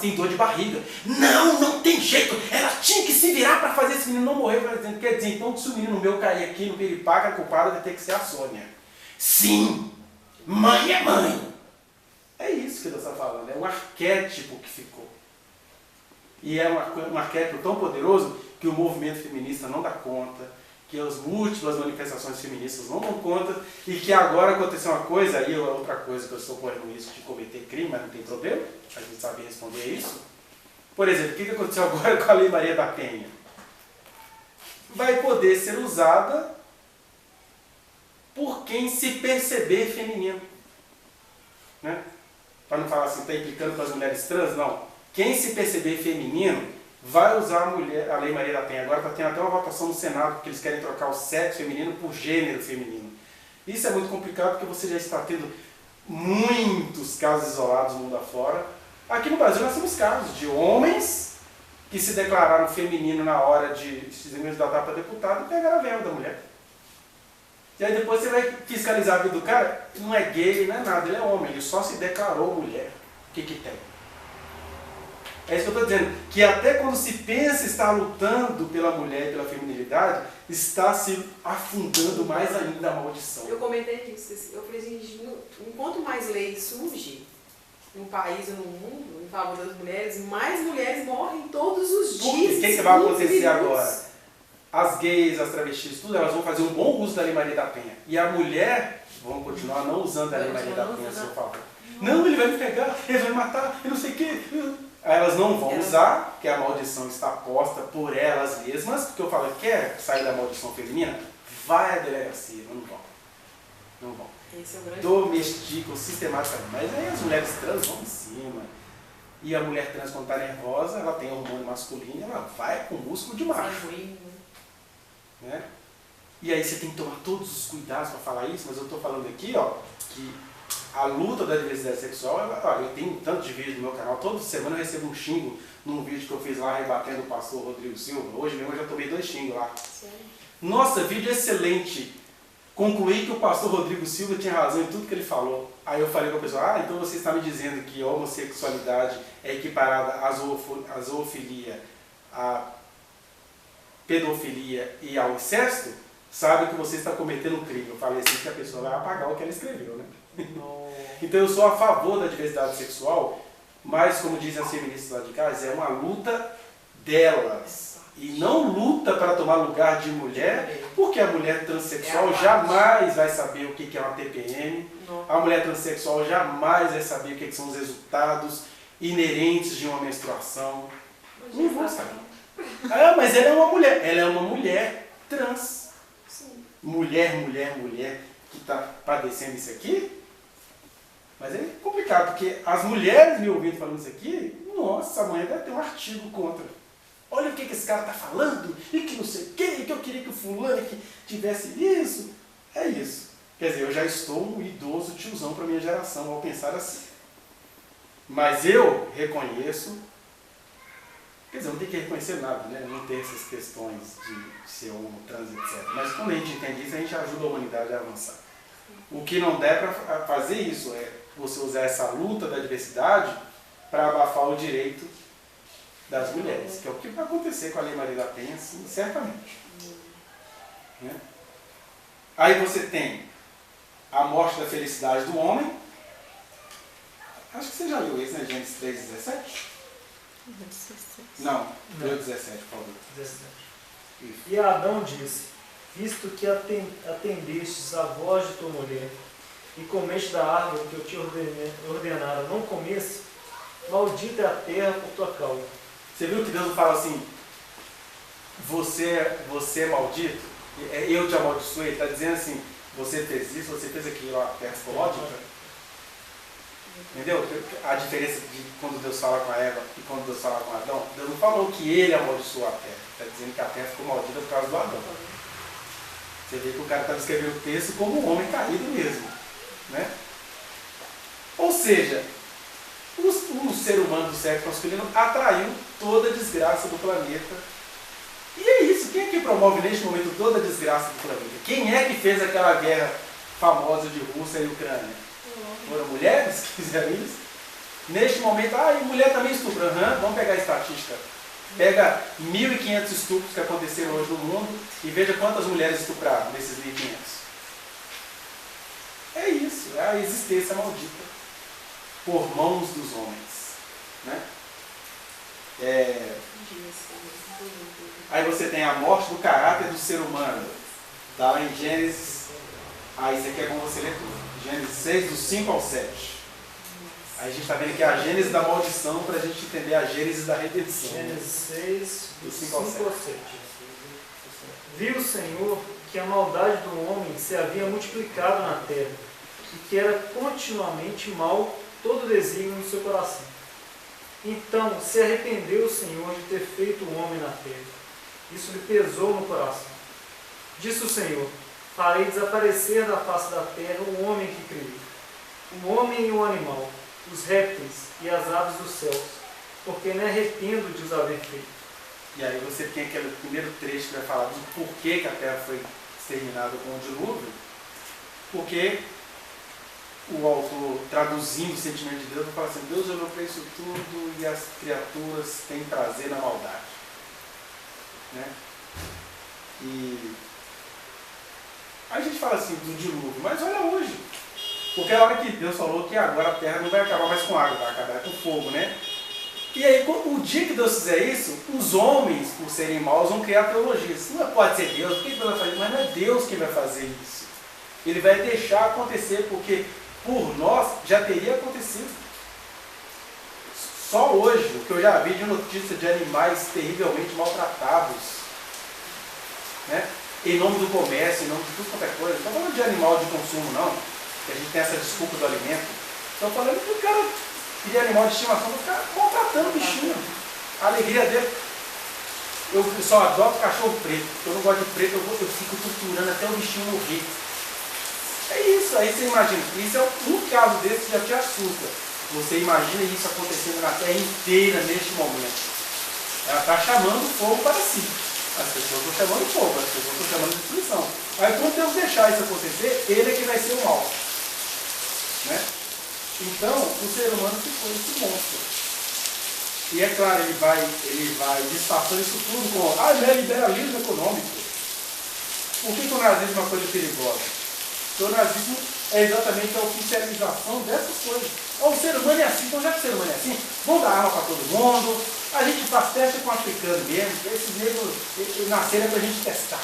têm dor de barriga. Não tem jeito, ela tinha que se virar para fazer esse menino não morrer. Quer dizer, então se o menino meu cair aqui no piripaca, a culpada vai ter que ser a Sônia. Sim, mãe é mãe. É isso que Deus está falando, é um arquétipo que ficou. E é um arquétipo tão poderoso que o movimento feminista não dá conta, que as múltiplas manifestações feministas não dão conta, e que agora aconteceu uma coisa, aí é outra coisa que eu estou correndo o risco de cometer crime, mas não tem problema, a gente sabe responder isso. Por exemplo, o que aconteceu agora com a Lei Maria da Penha? Vai poder ser usada por quem se perceber feminino. Né? Para não falar assim, está implicando com as mulheres trans, não. Quem se perceber feminino vai usar a Lei Maria da Penha. Agora está tendo até uma votação no Senado, porque eles querem trocar o sexo feminino por gênero feminino. Isso é muito complicado, porque você já está tendo muitos casos isolados no mundo afora. Aqui no Brasil nós temos casos de homens que se declararam feminino na hora de se candidatar para deputado e pegaram a verba da mulher. E aí depois você vai fiscalizar a vida do cara, não é gay, não é nada, ele é homem, ele só se declarou mulher. O que que tem? É isso que eu estou dizendo, que até quando se pensa estar lutando pela mulher e pela feminilidade, está se afundando mais ainda a maldição. Eu comentei isso. Eu falei, gente, enquanto mais lei surge num país ou no mundo em favor das mulheres, mais mulheres morrem todos os dias. O que vai acontecer agora? As gays, as travestis, tudo, elas vão fazer um bom uso da Lei Maria da Penha. E a mulher, vão continuar não usando a Lei Maria da Penha a seu favor. Não, ele vai me pegar, ele vai me matar, eu não sei o quê. Aí elas não vão usar, porque a maldição está posta por elas mesmas, porque eu falo, quer sair da maldição feminina? Vai à delegacia, não vão. Não vão. Esse é o grande Domesticam sistematicamente. Mas aí as mulheres trans vão em cima. E a mulher trans, quando está nervosa, ela tem hormônio masculino, ela vai com músculo de macho. Né? E aí você tem que tomar todos os cuidados para falar isso, mas eu estou falando aqui, ó, que a luta da diversidade sexual, eu tenho tanto de vídeo no meu canal, toda semana eu recebo um xingo num vídeo que eu fiz lá rebatendo o pastor Rodrigo Silva. Hoje mesmo eu já tomei 2 xingos lá. Sério? Nossa, vídeo excelente. Concluí que o pastor Rodrigo Silva tinha razão em tudo que ele falou. Aí eu falei para a pessoa, então você está me dizendo que a homossexualidade é equiparada à zoofilia, à pedofilia e ao incesto? Sabe que você está cometendo um crime. Eu falei assim que a pessoa vai apagar o que ela escreveu, né? Então eu sou a favor da diversidade sexual, mas como dizem as feministas lá de casa, é uma luta delas. E não luta para tomar lugar de mulher, porque a mulher transexual jamais vai saber o que é uma TPM, a mulher transexual jamais vai saber o que são os resultados inerentes de uma menstruação. Não vou saber. Ah, mas ela é uma mulher trans. Mulher que está padecendo isso aqui. Mas é complicado, porque as mulheres me ouvindo falando isso aqui, nossa, amanhã deve ter um artigo contra. Olha o que esse cara está falando, e que não sei o que eu queria que o fulano que tivesse isso. É isso. Quer dizer, eu já estou um idoso tiozão para a minha geração ao pensar assim. Mas eu reconheço, quer dizer, não tem que reconhecer nada, né? Não tem essas questões de ser homo, trans, etc. Mas quando a gente entende isso, a gente ajuda a humanidade a avançar. O que não der para fazer isso é você usar essa luta da diversidade para abafar o direito das mulheres, que é o que vai acontecer com a Lei Maria da Penha, sim, certamente. Né? Aí você tem a morte da felicidade do homem. Acho que você já leu isso, né? Gênesis 3:17? Não, leu 17, por favor. 17. E Adão disse, visto que atendestes a voz de tua mulher, e comeste da árvore que eu te ordenara não comesse, maldita é a terra por tua causa. Você viu que Deus não fala assim, você é maldito, eu te amaldiçoei, ele está dizendo assim, você fez isso, você fez aquilo, a terra ficou maldita. Entendeu? A diferença de quando Deus fala com a Eva e quando Deus fala com Adão, Deus não falou que ele amaldiçoou a terra, está dizendo que a terra ficou maldita por causa do Adão. Você vê que o cara está descrevendo o texto como um homem caído mesmo. Né? Ou seja, o ser humano do sexo masculino atraiu toda a desgraça do planeta. E é isso. Quem é que promove neste momento toda a desgraça do planeta? Quem é que fez aquela guerra famosa de Rússia e Ucrânia? Foram mulheres que fizeram isso? Neste momento, e mulher também estupra. Vamos pegar a estatística. Pega 1.500 estupros que aconteceram hoje no mundo e veja quantas mulheres estupraram nesses 1.500. É isso, é a existência maldita por mãos dos homens. Né? Aí você tem a morte do caráter do ser humano. Está lá em Gênesis. Isso aqui é bom você ler tudo. Gênesis 6, do 5 ao 7. Aí a gente está vendo que é a Gênesis da maldição para a gente entender a Gênesis da redenção. Gênesis 6, do 5 ao 7. Viu o Senhor que a maldade do homem se havia multiplicado na terra, e que era continuamente mal todo desígnio no seu coração. Então se arrependeu o Senhor de ter feito o homem na terra. Isso lhe pesou no coração. Disse o Senhor, farei desaparecer da face da terra o homem que criei, o homem e o animal, os répteis e as aves dos céus, porque me arrependo de os haver feito. E aí você tem aquele primeiro trecho que vai falar do porquê que a terra foi exterminada com o dilúvio. Porque o autor, traduzindo o sentimento de Deus, vai falar assim: Deus olhou para isso tudo e as criaturas têm prazer na maldade. Né? E a gente fala assim do dilúvio, mas olha hoje. Porque a hora que Deus falou que agora a terra não vai acabar mais com água, vai acabar com fogo, né? E aí, o dia que Deus fizer isso, os homens, por serem maus, vão criar teologias. Não pode ser Deus, por que Deus vai fazer? Mas não é Deus quem vai fazer isso. Ele vai deixar acontecer, porque por nós já teria acontecido. Só hoje, o que eu já vi de notícia de animais terrivelmente maltratados, né? Em nome do comércio, em nome de tudo quanto é coisa. Não estou falando de animal de consumo, não, que a gente tem essa desculpa do alimento. Estou falando que o cara cria animal de estimação para ficar maltratando o bichinho. A alegria dele. Eu só adoto cachorro preto. Eu não gosto de preto, eu fico torturando até o bichinho morrer. É isso, aí você imagina. Isso é um caso desse que já te assusta. Você imagina isso acontecendo na terra inteira neste momento. Ela está chamando o fogo para si. As pessoas estão chamando o fogo, as pessoas estão chamando de destruição. Aí quando Deus deixar isso acontecer, ele é que vai ser o mal. Né? Então, o ser humano ficou esse monstro. E é claro, ele vai disfarçando isso tudo com neoliberalismo econômico. Por que o nazismo é uma coisa perigosa? Porque o nazismo é exatamente a oficialização dessas coisas. O ser humano é assim, então já que o ser humano é assim, vamos dar arma para todo mundo, a gente faz teste com o africano mesmo, esses negros nasceram para a gente testar.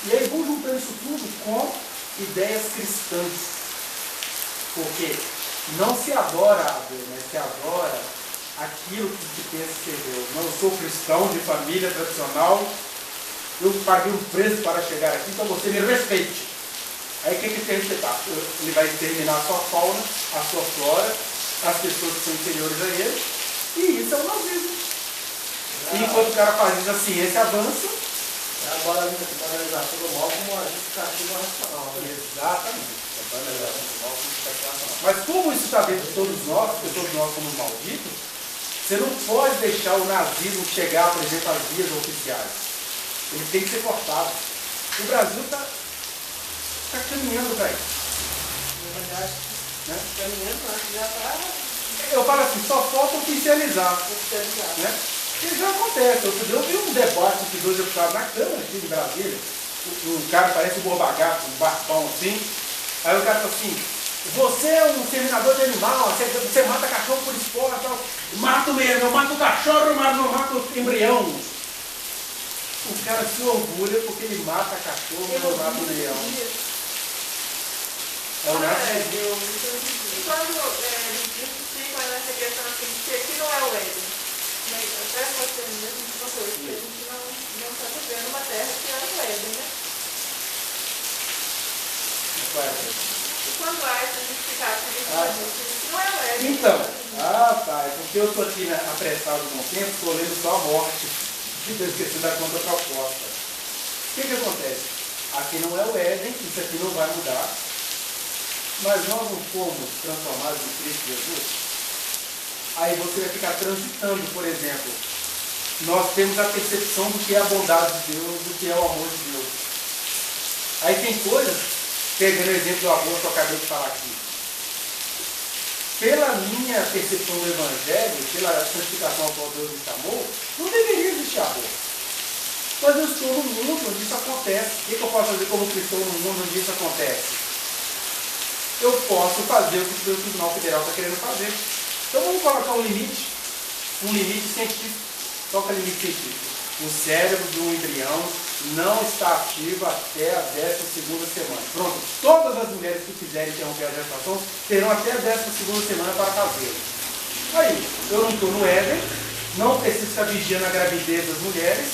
E aí vão juntando isso tudo com ideias cristãs. Porque não se adora a Deus, mas se adora aquilo que se pensa ser Deus. Não, eu sou cristão de família tradicional, eu paguei um preço para chegar aqui, então você me respeite. Aí o que ele tem que respeitar? Ele vai exterminar a sua fauna, a sua flora, as pessoas que são inferiores a ele, e isso é o nazismo. E enquanto o cara faz isso, a ciência avança. É a banalização do mal como uma justificativa racional. Né? Exatamente. A banalização do mal como justificativa racional. Mas como isso está dentro de todos nós, porque todos nós somos malditos, você não pode deixar o nazismo chegar, por exemplo, às vias oficiais. Ele tem que ser cortado. O Brasil está caminhando para isso. Na verdade, Né? caminhando, já está Eu falo assim, só falta oficializar. oficializado. Né? Porque já acontece. Outro dia eu vi um debate entre dois deputados na Câmara aqui em Brasília. O cara parece um borbagato, um barbão assim. Aí o cara falou assim: você é um exterminador de animal, você mata cachorro por esporte. Mato mesmo, eu mato o cachorro, mas não mato o embrião. O cara se orgulha porque ele mata cachorro, mas não mata o embrião. É o nazismo. E quando eles ficam nessa questão assim, que aqui não é o Éden, mas até você mesmo uma coisa, que a gente não está vivendo uma terra que é o Éden, né? E quando há essa justificativa disso, não é o Éden. Então, tá, é porque eu estou aqui apressado no tempo, estou lendo só a morte, e estou esquecendo da contraproposta. O que acontece? Aqui não é o Éden, isso aqui não vai mudar, mas nós não fomos transformados em Cristo Jesus. Aí você vai ficar transitando, por exemplo. Nós temos a percepção do que é a bondade de Deus, do que é o amor de Deus. Aí tem coisas, pegando o exemplo do amor que eu acabei de falar aqui. Pela minha percepção do Evangelho, pela santificação ao qual Deus me chamou, não deveria existir amor. Mas eu estou no mundo onde isso acontece. O que eu posso fazer como cristão no mundo onde isso acontece? Eu posso fazer o que o Tribunal Federal está querendo fazer. Então vamos colocar um limite científico. Qual que é o limite científico? O cérebro do embrião não está ativo até a 12ª semana. Pronto, todas as mulheres que quiserem interromper a gestação terão até a 12ª semana para fazê-lo. Aí, eu não estou no Éden, não preciso ficar vigiando a gravidez das mulheres.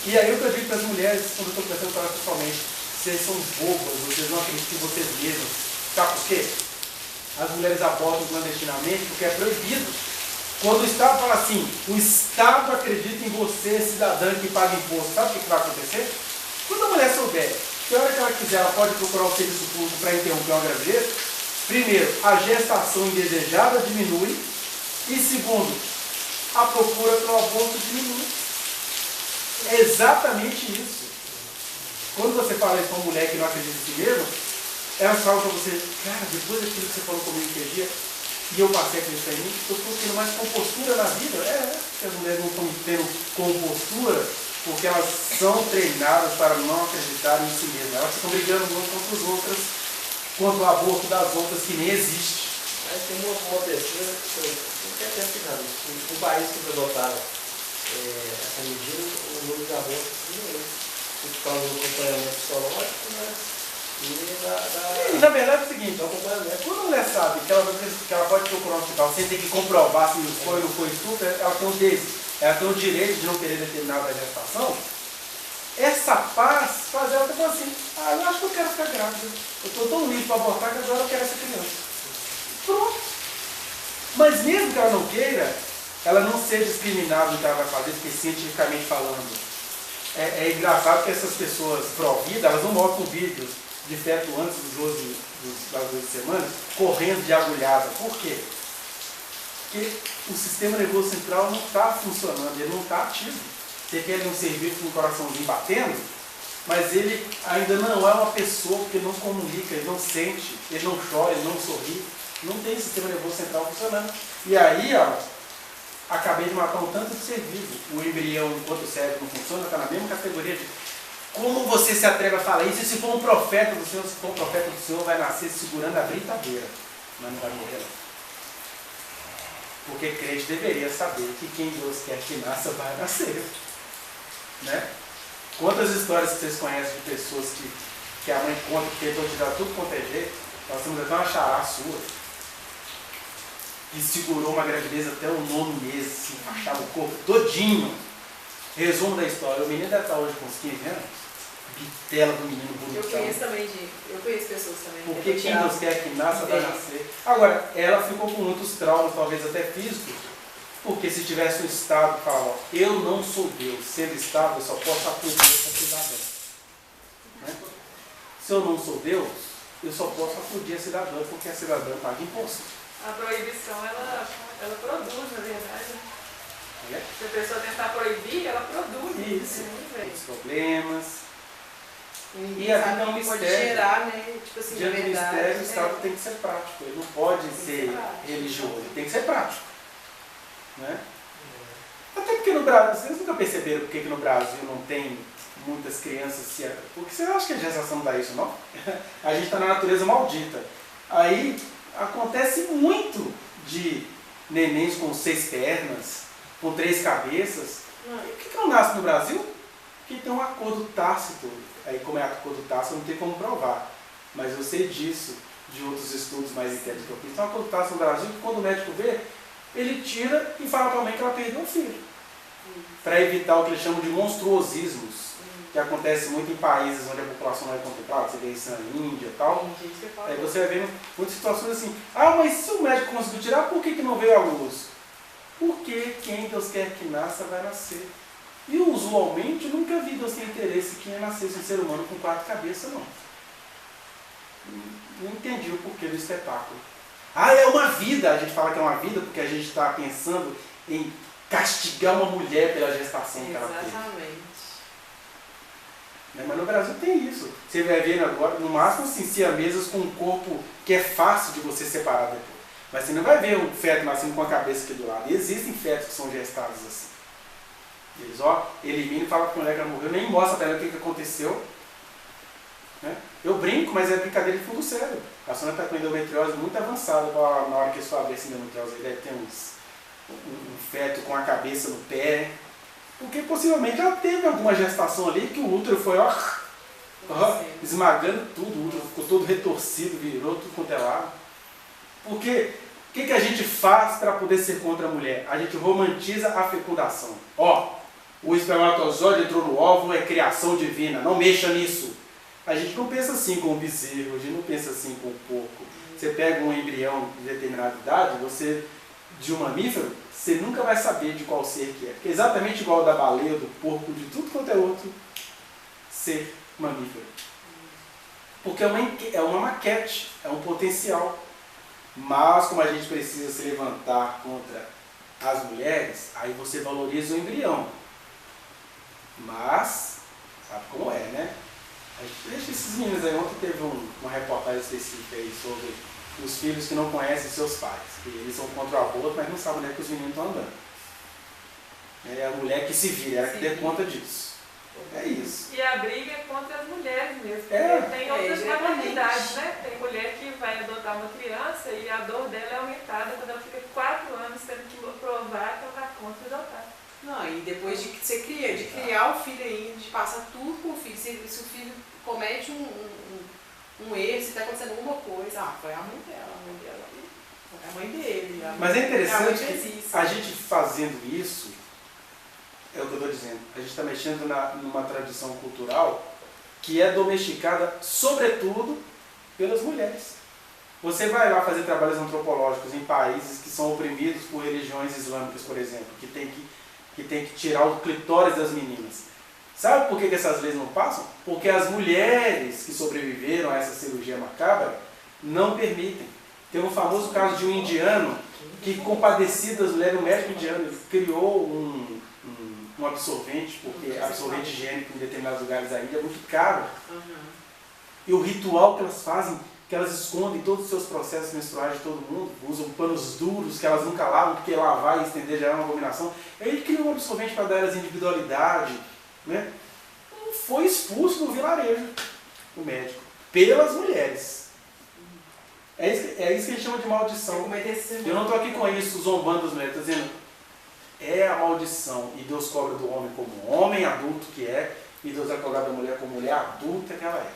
E aí eu digo para as mulheres, quando eu estou conversando com elas pessoalmente, vocês são bobas, vocês não acreditam em vocês mesmos. Sabe por quê? As mulheres abortam clandestinamente porque é proibido. Quando o Estado fala assim, o Estado acredita em você, cidadã que paga imposto, sabe o que vai acontecer? Quando a mulher souber que a hora que ela quiser, ela pode procurar o serviço público para interromper uma gravidez, primeiro, a gestação indesejada diminui, e segundo, a procura pelo aborto diminui. É exatamente isso. Quando você fala isso com uma mulher que não acredita em si mesma, elas falam para você, cara, depois daquilo que você falou comigo aquele dia, e eu passei a acreditar em mim, eu estou tendo mais compostura na vida. Que as mulheres não estão tendo compostura porque elas são treinadas para não acreditar em si mesmas. Elas ficam brigando umas contra as outras, contra o aborto das outras que nem existe. Mas tem uma pesquisa que eu não quero ter ficado. Um país que adotaram essa medida, o número de abortos diminuiu. Por causa do acompanhamento psicológico, né? E na verdade é o seguinte, quando a mulher sabe que ela pode procurar um hospital sem ter que comprovar se foi ou não foi estupro, ela tem o direito de não querer determinada gestação, essa paz faz ela falar assim, eu acho que eu quero ficar grávida, eu estou tão livre para abortar que agora eu quero essa criança. Pronto. Mas mesmo que ela não queira, ela não ser discriminada no que ela vai fazer, porque cientificamente falando, é engraçado que essas pessoas pró-vida, elas não mostram vídeos de feto antes das 12 semanas, correndo de agulhada. Por quê? Porque o sistema nervoso central não está funcionando, ele não está ativo. Você quer ele um ser vivo com um coraçãozinho batendo, mas ele ainda não é uma pessoa, porque ele não comunica, ele não sente, ele não chora, ele não sorri. Não tem sistema nervoso central funcionando. E aí, acabei de matar um tanto de ser vivo. O embrião, enquanto o cérebro não funciona, está na mesma categoria de como você se atreve a falar isso. E se for um profeta do Senhor, vai nascer segurando a britadeira, mas não vai morrer não. Porque crente deveria saber que quem Deus quer que nasça vai nascer. Né? Quantas histórias que vocês conhecem de pessoas que a mãe conta que tentou tirar tudo quanto é jeito, nós temos até uma xará sua, que segurou uma gravidez até o 9º mês, assim, enfaixava o corpo todinho. Resumo da história, o menino deve estar hoje com uns 15 anos, bitela do menino bonitão. Eu conheço pessoas também. Porque quem Deus quer que nasça vai nascer. Agora, ela ficou com muitos traumas, talvez até físicos, porque se tivesse um Estado que fala, eu não sou Deus, sendo Estado eu só posso acudir essa cidadã. Né? Se eu não sou Deus, eu só posso acudir a cidadã, porque a cidadã paga imposto. A proibição, ela produz, na verdade. Se a pessoa tentar proibir, ela produz. Isso. Os problemas. E a vida não pode gerar, né? Tipo assim, diante do mistério, o Estado tem que ser prático. Ele não pode ser religioso, ele tem que ser prático. Né? Até porque no Brasil, vocês nunca perceberam por que no Brasil não tem muitas crianças? Porque vocês acham que a gestação não dá isso, não? A gente está na natureza maldita. Aí acontece muito de nenéns com 6 pernas, com 3 cabeças. E por que não nasce no Brasil? Porque tem um acordo tácito. Aí, como é acordo tácito, não tem como provar. Mas eu sei disso, de outros estudos mais internos que eu fiz. Tem um acordo tácito no Brasil que, quando o médico vê, ele tira e fala para a mãe que ela perdeu um filho. Para evitar o que eles chamam de monstruosismos, que acontece muito em países onde a população não é contemplada. Você vê isso na Índia e tal. Aí você vai vendo muitas situações assim, mas se o médico conseguiu tirar, por que não veio à luz? Porque quem Deus quer que nasça, vai nascer. E usualmente eu nunca vi Deus ter interesse que nascesse um ser humano com 4 cabeças, não. Não entendi o porquê do espetáculo. É uma vida! A gente fala que é uma vida porque a gente está pensando em castigar uma mulher pela gestação que ela teve. Exatamente. Mas no Brasil tem isso. Você vai ver agora, no máximo, assim, siamesas com um corpo que é fácil de você separar depois. Mas você não vai ver um feto nascendo com a cabeça aqui do lado. E existem fetos que são gestados assim. Eles eliminam e falam que a mulher que morreu, nem mostra para ela o que aconteceu. Né? Eu brinco, mas é brincadeira de fundo sério. A senhora está com endometriose muito avançada. Na hora que a sua abrir essa endometriose, ele deve ter um feto com a cabeça no pé. Porque possivelmente ela teve alguma gestação ali que o útero foi esmagando tudo, o útero ficou todo retorcido, virou tudo quanto é lado. Porque o que a gente faz para poder ser contra a mulher? A gente romantiza a fecundação. O espermatozoide entrou no óvulo, é criação divina, não mexa nisso. A gente não pensa assim com o bezerro, a gente não pensa assim com o porco. Você pega um embrião de determinada idade, de um mamífero, você nunca vai saber de qual ser que é. Porque é exatamente igual ao da baleia, do porco, de tudo quanto é outro ser mamífero. Porque é uma maquete, é um potencial. Mas como a gente precisa se levantar contra as mulheres, aí você valoriza o embrião. Mas, sabe como é, né? Deixa esses meninos aí, ontem teve uma reportagem específica aí sobre os filhos que não conhecem seus pais, que eles são contra o aborto, mas não sabem onde é que os meninos estão andando. É a mulher que se vira, ela que dê conta disso. É isso. E a briga é contra as mulheres mesmo, porque É. tem outras maternidades, né? Tem mulher que vai adotar uma criança e a dor dela é aumentada quando ela fica 4 anos tendo que provar que ela está contra adotar. Não, e depois de você criar o filho aí, de passar tudo com o filho, se o filho comete um erro, se está acontecendo alguma coisa, foi a mãe dela, é a mãe dele. Mas é interessante fez que isso. a gente fazendo isso, é o que eu estou dizendo, a gente está mexendo numa tradição cultural que é domesticada, sobretudo, pelas mulheres. Você vai lá fazer trabalhos antropológicos em países que são oprimidos por religiões islâmicas, por exemplo, que tem que tirar o clitóris das meninas. Sabe por que essas leis não passam? Porque as mulheres que sobreviveram a essa cirurgia macabra não permitem. Tem um famoso caso de um indiano que, compadecido das mulheres, um médico indiano, ele criou um absorvente, porque absorvente higiênico em determinados lugares da Índia é muito caro. E o ritual que elas fazem, que elas escondem todos os seus processos menstruais de todo mundo, usam panos duros que elas nunca lavam, porque lavar e estender já é uma abominação. Ele criou um absorvente para dar elas individualidade, né? Foi expulso do vilarejo, o médico, pelas mulheres. É isso que a gente chama de maldição. Eu não estou aqui com isso zombando as mulheres, estou dizendo, é a maldição, e Deus cobra do homem como homem adulto que é, e Deus vai cobrar da mulher como mulher adulta que ela é.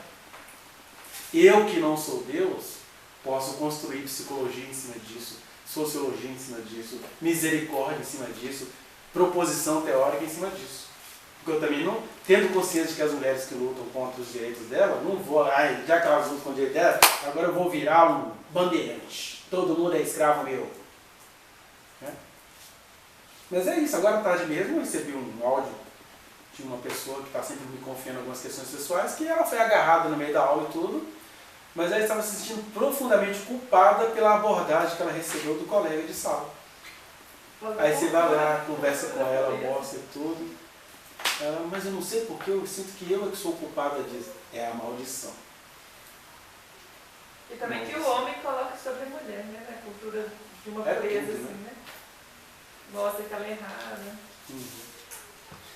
Eu que não sou Deus, posso construir psicologia em cima disso, sociologia em cima disso, misericórdia em cima disso, proposição teórica em cima disso. Porque eu também não, tendo consciência de que as mulheres que lutam contra os direitos delas, não vou, já que elas lutam contra os direitos delas, agora eu vou virar um bandeirante. Todo mundo é escravo meu. Né? Mas é isso, agora à tarde mesmo eu recebi um áudio de uma pessoa que está sempre me confiando em algumas questões sexuais, que ela foi agarrada no meio da aula e tudo, mas ela estava se sentindo profundamente culpada pela abordagem que ela recebeu do colega de sala. Aí você vai lá, conversa com ela, mostra tudo. Ela, mas eu não sei porque eu sinto que eu é que sou culpada disso. É a maldição. E também que o homem coloca sobre a mulher, né? Na cultura de uma pureza, tudo, assim, né? Mostra que ela é errada.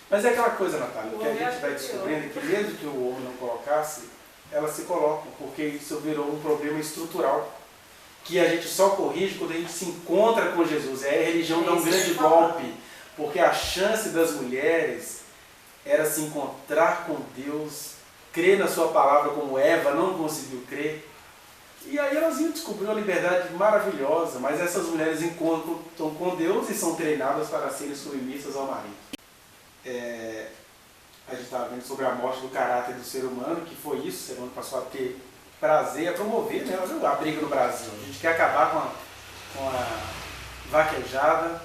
Mas é aquela coisa, Natália, O que a homem gente vai é descobrindo é que mesmo que o homem não colocasse, elas se colocam, porque isso virou um problema estrutural. Que a gente só corrige quando a gente se encontra com Jesus. Aí a religião dá um grande golpe, porque a chance das mulheres era se encontrar com Deus, crer na sua palavra como Eva não conseguiu crer. E aí elas iam descobrir uma liberdade maravilhosa, mas essas mulheres encontram com Deus e são treinadas para serem submissas ao marido. A gente estava vendo sobre a morte do caráter do ser humano, que foi isso, o ser humano passou a ter prazer, a promover, né? A briga no Brasil. A gente quer acabar com a vaquejada,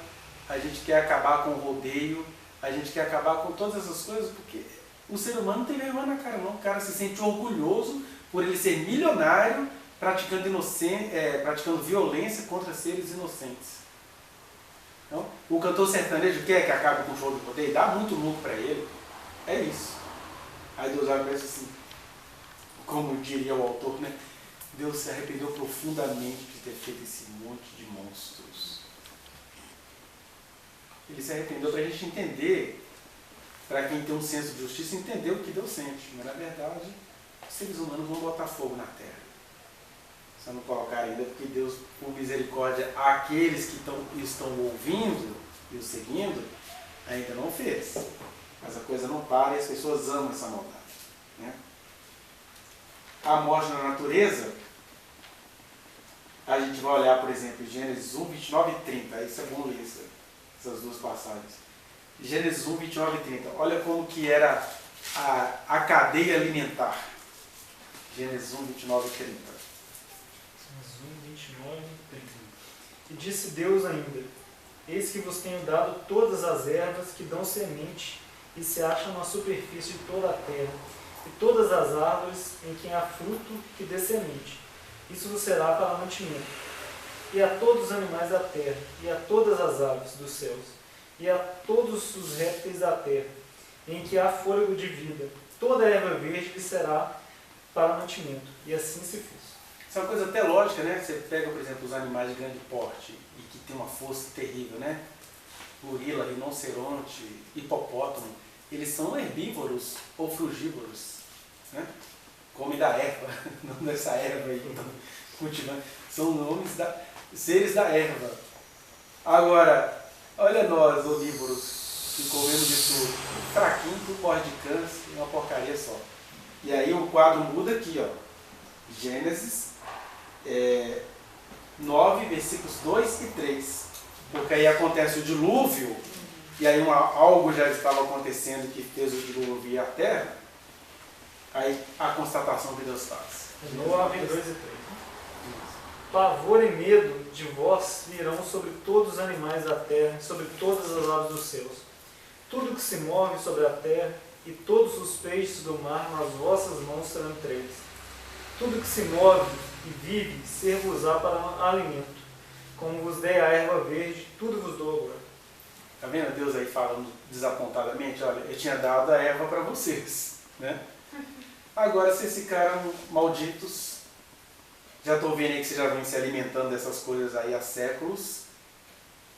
a gente quer acabar com o rodeio, a gente quer acabar com todas essas coisas, porque o ser humano não tem vergonha na cara, não. O cara se sente orgulhoso por ele ser milionário, praticando violência contra seres inocentes. Então, o cantor sertanejo quer que acabe com o show de rodeio, dá muito lucro para ele. É isso. Aí Deus olha e pensa assim, como diria o autor, né? Deus se arrependeu profundamente de ter feito esse monte de monstros. Ele se arrependeu para a gente entender, para quem tem um senso de justiça, entender o que Deus sente. Mas, na verdade, os seres humanos vão botar fogo na terra. Se eu não colocar ainda, porque Deus, por misericórdia, aqueles que estão ouvindo e o seguindo, ainda não fez. Mas a coisa não para e as pessoas amam essa maldade. Né? A morte na natureza, a gente vai olhar, por exemplo, Gênesis 1, 29 e 30. Isso é bom ler essas duas passagens. Gênesis 1, 29 e 30. Olha como que era a cadeia alimentar. Gênesis 1, 29 e 30. Gênesis 1, 29 e 30. E disse Deus ainda, eis que vos tenho dado todas as ervas que dão semente e se acham na superfície de toda a terra, e todas as árvores em que há fruto que dê semente. Isso vos será para mantimento. E a todos os animais da terra, e a todas as aves dos céus, e a todos os répteis da terra, em que há fôlego de vida. Toda erva verde lhe será para mantimento. E assim se fez. Isso é uma coisa até lógica, né? Você pega, por exemplo, os animais de grande porte e que tem uma força terrível, né? Gorila, rinoceronte, hipopótamo, eles são herbívoros ou frugívoros, né? Comem da erva, não dessa erva aí, cultivando. São nomes seres da erva. Agora, olha nós, onívoros, que comemos de tudo. Fraquinho, tudo morre de câncer, uma porcaria só. E aí o quadro muda aqui, ó. Gênesis 9, versículos 2 e 3. Porque aí acontece o dilúvio, e aí algo já estava acontecendo que fez o dilúvio e a terra. Aí a constatação que Deus faz. 9, 2 e 3. Pavor e medo de vós virão sobre todos os animais da terra, sobre todas as aves dos céus. Tudo que se move sobre a terra e todos os peixes do mar nas vossas mãos serão entregues. Tudo que se move e vive, ser-vos-á para alimento. Como vos dei a erva verde, tudo vos dou agora. Está vendo Deus aí falando desapontadamente? Olha, eu tinha dado a erva para vocês, né? Agora vocês ficaram malditos. Já estou vendo aí que vocês já vêm se alimentando dessas coisas aí há séculos.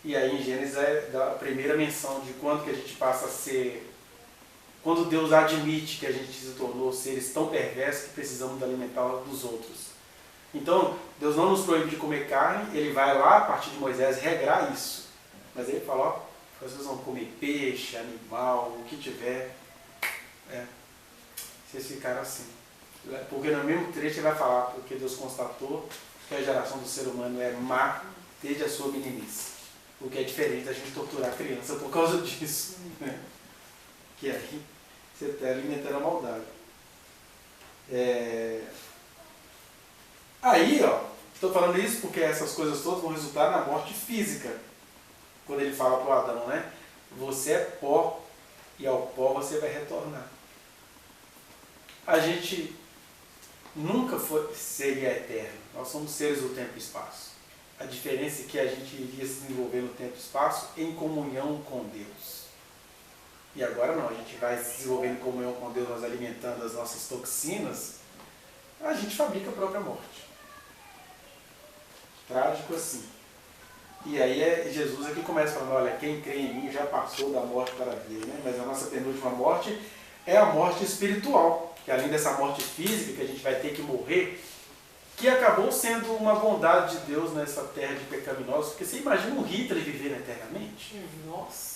E aí em Gênesis é a primeira menção de quando que a gente passa a ser... Quando Deus admite que a gente se tornou seres tão perversos que precisamos alimentar dos outros. Então, Deus não nos proíbe de comer carne, Ele vai lá, a partir de Moisés, regrar isso. Mas Ele fala, ó, vocês vão comer peixe, animal, o que tiver. Vocês ficaram assim. Porque no mesmo trecho Ele vai falar, porque Deus constatou que a geração do ser humano é má desde a sua meninice. O que é diferente da gente torturar a criança por causa disso. Né? Que aí você está alimentando a maldade. Aí, ó, estou falando isso porque essas coisas todas vão resultar na morte física. Quando ele fala para o Adão, né? Você é pó e ao pó você vai retornar. A gente nunca seria eterno. Nós somos seres do tempo e espaço. A diferença é que a gente iria se desenvolver no tempo e espaço em comunhão com Deus. E agora não, a gente vai se desenvolver em comunhão com Deus, nós alimentando as nossas toxinas, a gente fabrica a própria morte. Trágico assim. E aí Jesus aqui começa falando, olha, quem crê em mim já passou da morte para a vida, né? Mas a nossa penúltima morte é a morte espiritual, que além dessa morte física que a gente vai ter que morrer, que acabou sendo uma bondade de Deus nessa terra de pecaminosos, porque você imagina um Hitler vivendo eternamente? Nossa.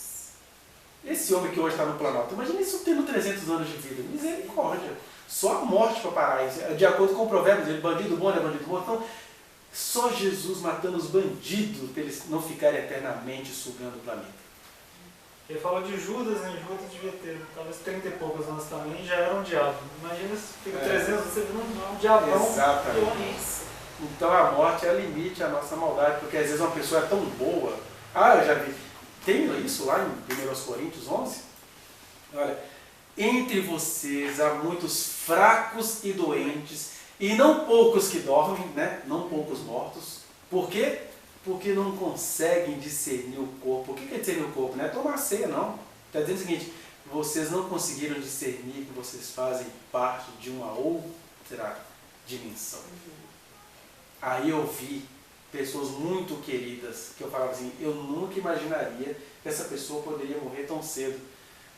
Esse homem que hoje está no Planalto, imagina isso tendo 300 anos de vida, misericórdia. Só a morte para parar isso. De acordo com o provérbio dele, bandido bom é bandido morto. Então, só Jesus matando os bandidos para eles não ficarem eternamente sugando o planeta. Ele fala de Judas, né? Judas devia ter talvez 30 e poucos anos também, já era um diabo. Imagina se fica 300, você vira um diabão. Exatamente. Então a morte é o limite à nossa maldade, porque às vezes uma pessoa é tão boa. Eu já vi. Tem isso lá em 1 Coríntios 11? Olha, entre vocês há muitos fracos e doentes, e não poucos que dormem, né? Não poucos mortos. Por quê? Porque não conseguem discernir o corpo. O que é discernir o corpo? Não é tomar ceia, não. Está dizendo o seguinte, vocês não conseguiram discernir que vocês fazem parte de uma outra dimensão. Aí eu vi pessoas muito queridas, que eu falava assim, eu nunca imaginaria que essa pessoa poderia morrer tão cedo.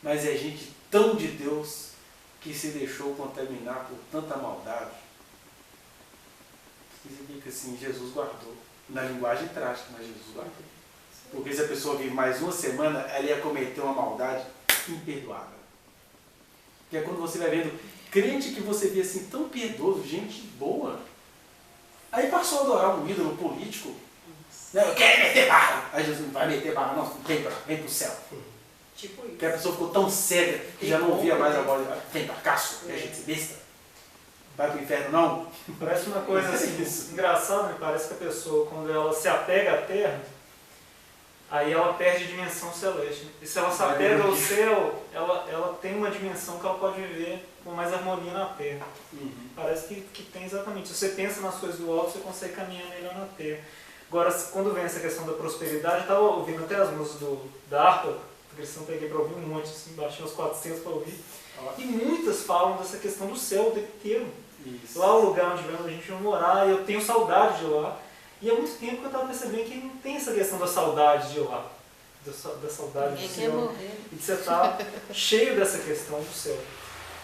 Mas é gente tão de Deus que se deixou contaminar por tanta maldade. Significa assim, Jesus guardou. Na linguagem trágica, mas Jesus guardou. Porque se a pessoa vive mais uma semana, ela ia cometer uma maldade imperdoável. Que é quando você vai vendo crente que você vê assim tão piedoso, gente boa. Aí passou a adorar um ídolo político. Não, eu quero meter barra. Aí Jesus não vai meter barra, não, vem pro céu. Tipo isso. Porque a pessoa ficou tão cega que já não ouvia mais a voz. Vem pra cá, é gente besta. Vai pro inferno, não? Parece uma coisa assim, engraçada, me parece que a pessoa, quando ela se apega à terra, aí ela perde a dimensão celeste. E se ela se apega ao céu, ela tem uma dimensão que ela pode viver com mais harmonia na terra. Parece que tem exatamente. Se você pensa nas coisas do alto, você consegue caminhar melhor na terra. Agora, quando vem essa questão da prosperidade, eu estava ouvindo até as músicas da harpa, questão peguei para ouvir um monte, assim, baixei uns 400 para ouvir. E muitas falam dessa questão do céu o tempo inteiro. Isso. Lá é o lugar onde a gente vai morar, e eu tenho saudade de lá. E há muito tempo que eu estava percebendo que não tem essa questão da saudade de lá. Da saudade Ninguém do quer Senhor. morrer. E de você estar cheio dessa questão do céu.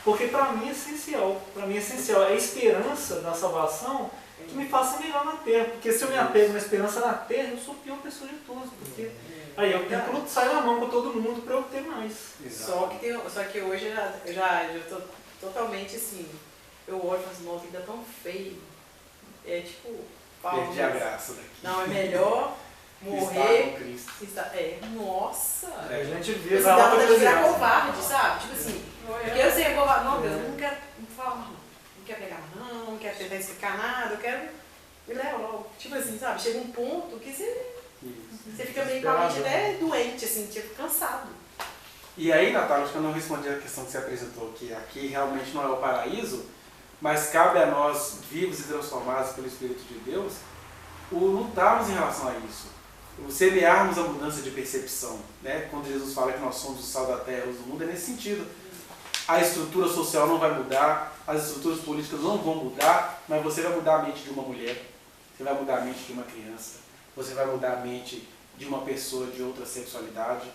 Porque para mim é essencial. Para mim é essencial. É a esperança da salvação que me faça melhor na terra. Porque se eu me apego na esperança na terra, eu sou a pior pessoa de todos. Porque aí eu tenho que sair na mão com todo mundo para eu ter mais. Só que hoje eu já tô totalmente assim, eu olho e falo assim, nossa, vida tão feio. É tipo, Perdi a graça daqui. não, é melhor Estar morrer. com Cristo. Nossa! A gente vê, Esse vai lá dá para vontade de virar desenhar. covarde, sabe? Tipo assim, porque eu sei que covarde, não, Deus, eu não quero falar mais não quero pegar mais não quero tentar explicar nada, eu quero me levar logo. Tipo assim, sabe? Chega um ponto que você fica meio com a mente até doente, assim, tipo, cansado. E aí, Natália, acho que eu não respondi a questão que você apresentou, que aqui realmente não é o paraíso, mas cabe a nós, vivos e transformados pelo Espírito de Deus, o lutarmos em relação a isso. O semearmos a mudança de percepção. Né? Quando Jesus fala que nós somos o sal da terra, luz do mundo, é nesse sentido. A estrutura social não vai mudar, as estruturas políticas não vão mudar, mas você vai mudar a mente de uma mulher, você vai mudar a mente de uma criança, você vai mudar a mente de uma pessoa de outra sexualidade,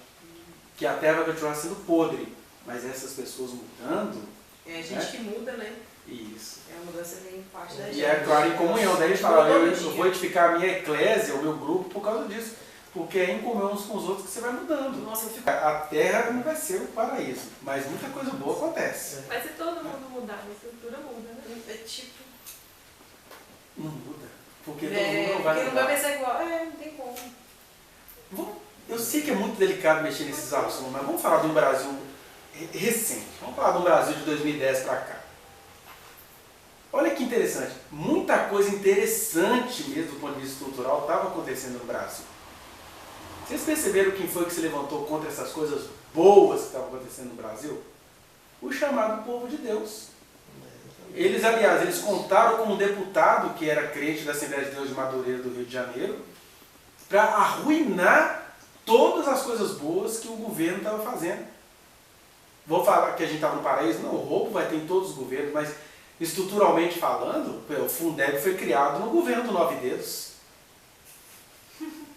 que a terra vai continuar sendo podre, mas essas pessoas mudando... É a gente que muda, né? Isso. É a mudança vem parte da gente. E é claro, em comunhão. Daí a gente fala, eu vou edificar a minha eclésia, o meu grupo, por causa disso. Porque é em comunhão uns com os outros que você vai mudando. Nossa, eu fico... A terra não vai ser o paraíso, mas muita coisa boa acontece. Mas se todo mundo mudar, a estrutura muda, né? É tipo... Não muda. Porque todo mundo não vai porque não mudar. vai pensar igual. Não tem como. Eu sei que é muito delicado mexer nesses assuntos, mas vamos falar de um Brasil recente. Vamos falar do Brasil de 2010 para cá. Olha que interessante. Muita coisa interessante mesmo do ponto de vista estrutural estava acontecendo no Brasil. Vocês perceberam quem foi que se levantou contra essas coisas boas que estavam acontecendo no Brasil? O chamado povo de Deus. Eles, aliás, eles contaram com um deputado que era crente da Assembleia de Deus de Madureira do Rio de Janeiro para arruinar todas as coisas boas que o governo estava fazendo. Vou falar que a gente estava no paraíso? Não, o roubo vai ter em todos os governos, mas estruturalmente falando, o Fundeb foi criado no governo do Nove Dedos.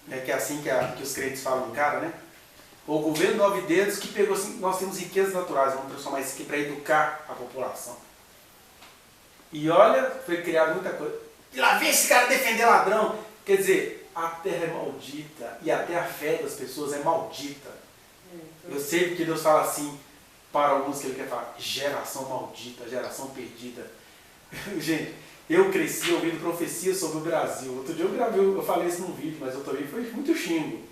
É que é assim que os crentes falam do cara, né? O governo do Nove Dedos que pegou assim, nós temos riquezas naturais, vamos transformar isso aqui para educar a população. E olha, foi criado muita coisa. E lá vem esse cara defender ladrão. Quer dizer, a terra é maldita e até a fé das pessoas é maldita. Eu sei que Deus fala assim para alguns que ele quer falar, geração maldita, geração perdida. Gente, eu cresci ouvindo profecias sobre o Brasil. Outro dia eu falei isso num vídeo, mas eu também foi muito xingo.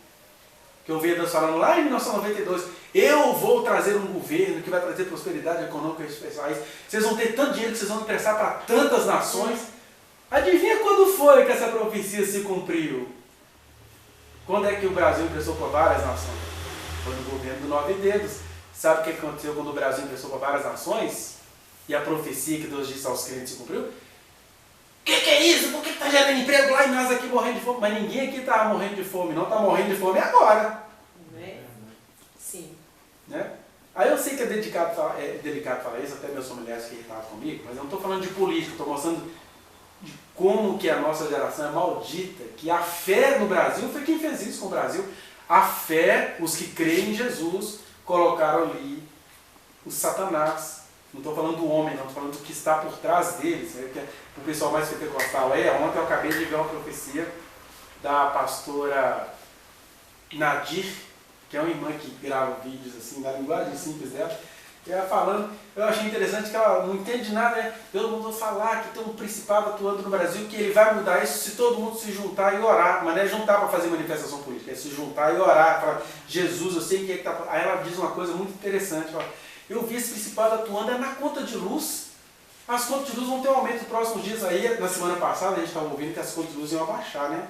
Que eu via Deus falando lá em 1992, eu vou trazer um governo que vai trazer prosperidade econômica aos pessoais. Vocês vão ter tanto dinheiro que vocês vão emprestar para tantas nações. Adivinha quando foi que essa profecia se cumpriu? Quando é que o Brasil emprestou para várias nações? Foi no governo do Nove Dedos. Sabe o que aconteceu quando o Brasil emprestou para várias nações? E a profecia que Deus disse aos crentes se cumpriu? O que é isso? Por que está gerando emprego lá e nós aqui morrendo de fome? Mas ninguém aqui está morrendo de fome, não está morrendo de fome agora. Né? Sim. Né? Aí eu sei que é delicado falar isso, até meus familiares que irritavam comigo, mas eu não estou falando de política, estou mostrando de como que a nossa geração é maldita, que a fé no Brasil foi quem fez isso com o Brasil. A fé, os que creem em Jesus, colocaram ali o Satanás. Não estou falando do homem, não, estou falando do que está por trás deles. Né? O pessoal mais pentecostal ontem eu acabei de ver uma profecia da pastora Nadir, que é uma irmã que grava vídeos assim, na linguagem simples dela, e ela falando, eu achei interessante que ela não entende nada, né? Deus mandou falar que tem um principado atuando no Brasil, que ele vai mudar isso se todo mundo se juntar e orar, mas não é juntar para fazer manifestação política, é se juntar e orar, falar, Jesus, eu sei que é que está... Aí ela diz uma coisa muito interessante, fala, eu vi esse principado atuando é na conta de luz. As contas de luz vão ter um aumento nos próximos dias aí. Na semana passada a gente estava ouvindo que as contas de luz iam abaixar, né?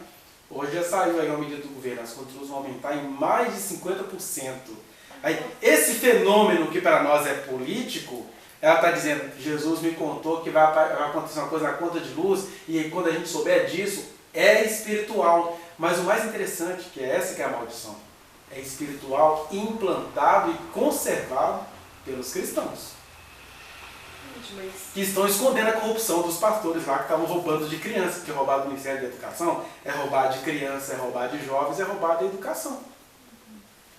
Hoje já saiu aí uma medida do governo, as contas de luz vão aumentar em mais de 50%. Aí, esse fenômeno que para nós é político, ela está dizendo, Jesus me contou que vai acontecer uma coisa na conta de luz, e aí, quando a gente souber disso, é espiritual. Mas o mais interessante, que é essa que é a maldição, é espiritual, implantado e conservado pelos cristãos. Que estão escondendo a corrupção dos pastores lá que estavam roubando de crianças, porque roubar do Ministério da Educação é roubar de criança, é roubar de jovens, é roubar da educação.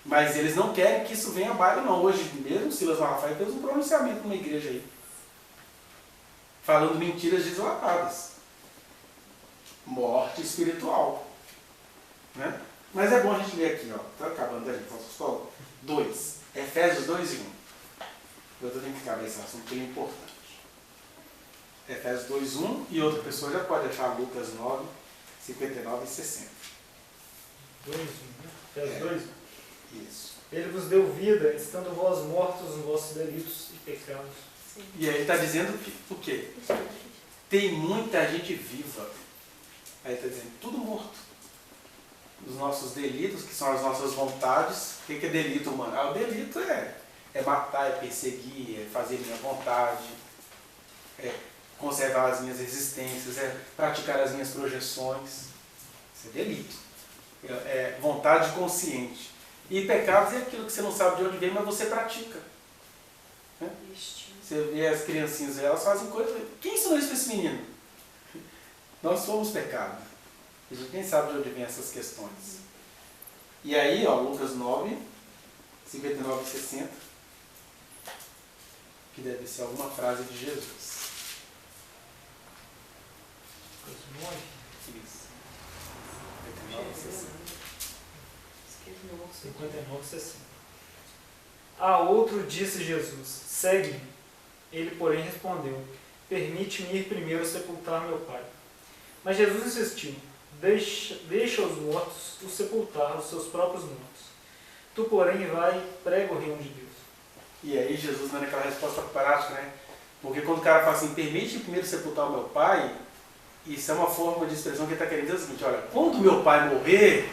Mas eles não querem que isso venha à baila, não. Hoje mesmo, Silas Malafaia fez um pronunciamento numa igreja aí, falando mentiras deslatadas. Morte espiritual. Né? Mas é bom a gente ler aqui, ó. Está acabando a gente, falta 2. Efésios 2 e 1. Eu tenho que acabar esse assunto, que é importante. Efésios 2, 1 e outra pessoa já pode achar Lucas 9, 59 e 60. 2, 1, né? Efésios 2, 1. Isso. Ele vos deu vida, estando vós mortos nos vossos delitos e pecados. Sim. E aí ele está dizendo que, o quê? Tem muita gente viva. Aí está dizendo, tudo morto. Os nossos delitos, que são as nossas vontades. O que é delito humano? O delito é matar, é perseguir, é fazer minha vontade, é conservar as minhas existências, é praticar as minhas projeções. Isso é delito. É vontade consciente. E pecados é aquilo que você não sabe de onde vem, mas você pratica. Né? Você vê as criancinhas, elas fazem coisas... Quem ensinou isso para esse menino? Nós somos pecados. A gente nem sabe de onde vem essas questões. E aí, ó, Lucas 9, 59 e 60, que deve ser alguma frase de Jesus. Isso. 59 e 60. 59 e 60. A outro disse Jesus, segue-me. Ele, porém, respondeu, permite-me ir primeiro sepultar meu pai. Mas Jesus insistiu, deixa os mortos os sepultar, os seus próprios mortos. Tu, porém, vai e prega o reino de Deus. E aí Jesus dando aquela resposta prática, né? Porque quando o cara fala assim, permite primeiro sepultar o meu pai, isso é uma forma de expressão que ele está querendo dizer o seguinte, olha, quando meu pai morrer,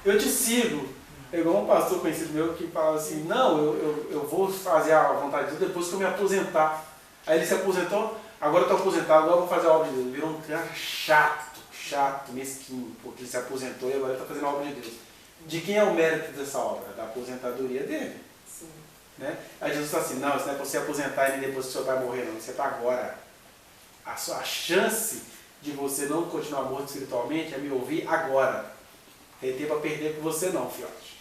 eu te sigo. É igual um pastor conhecido meu que fala assim, não, eu vou fazer a vontade de Deus depois que eu me aposentar. Aí ele se aposentou, agora eu estou aposentado, agora eu vou fazer a obra de Deus. Virou um cara chato, mesquinho, porque ele se aposentou e agora ele está fazendo a obra de Deus. De quem é o mérito dessa obra? Da aposentadoria dele. Sim. Né? Aí Jesus está assim, não, isso não é para você aposentar e nem depois que o seu pai morrer, não. Isso é para agora. A sua chance de você não continuar morto espiritualmente é me ouvir agora. Tem tempo para perder com você não, fiote.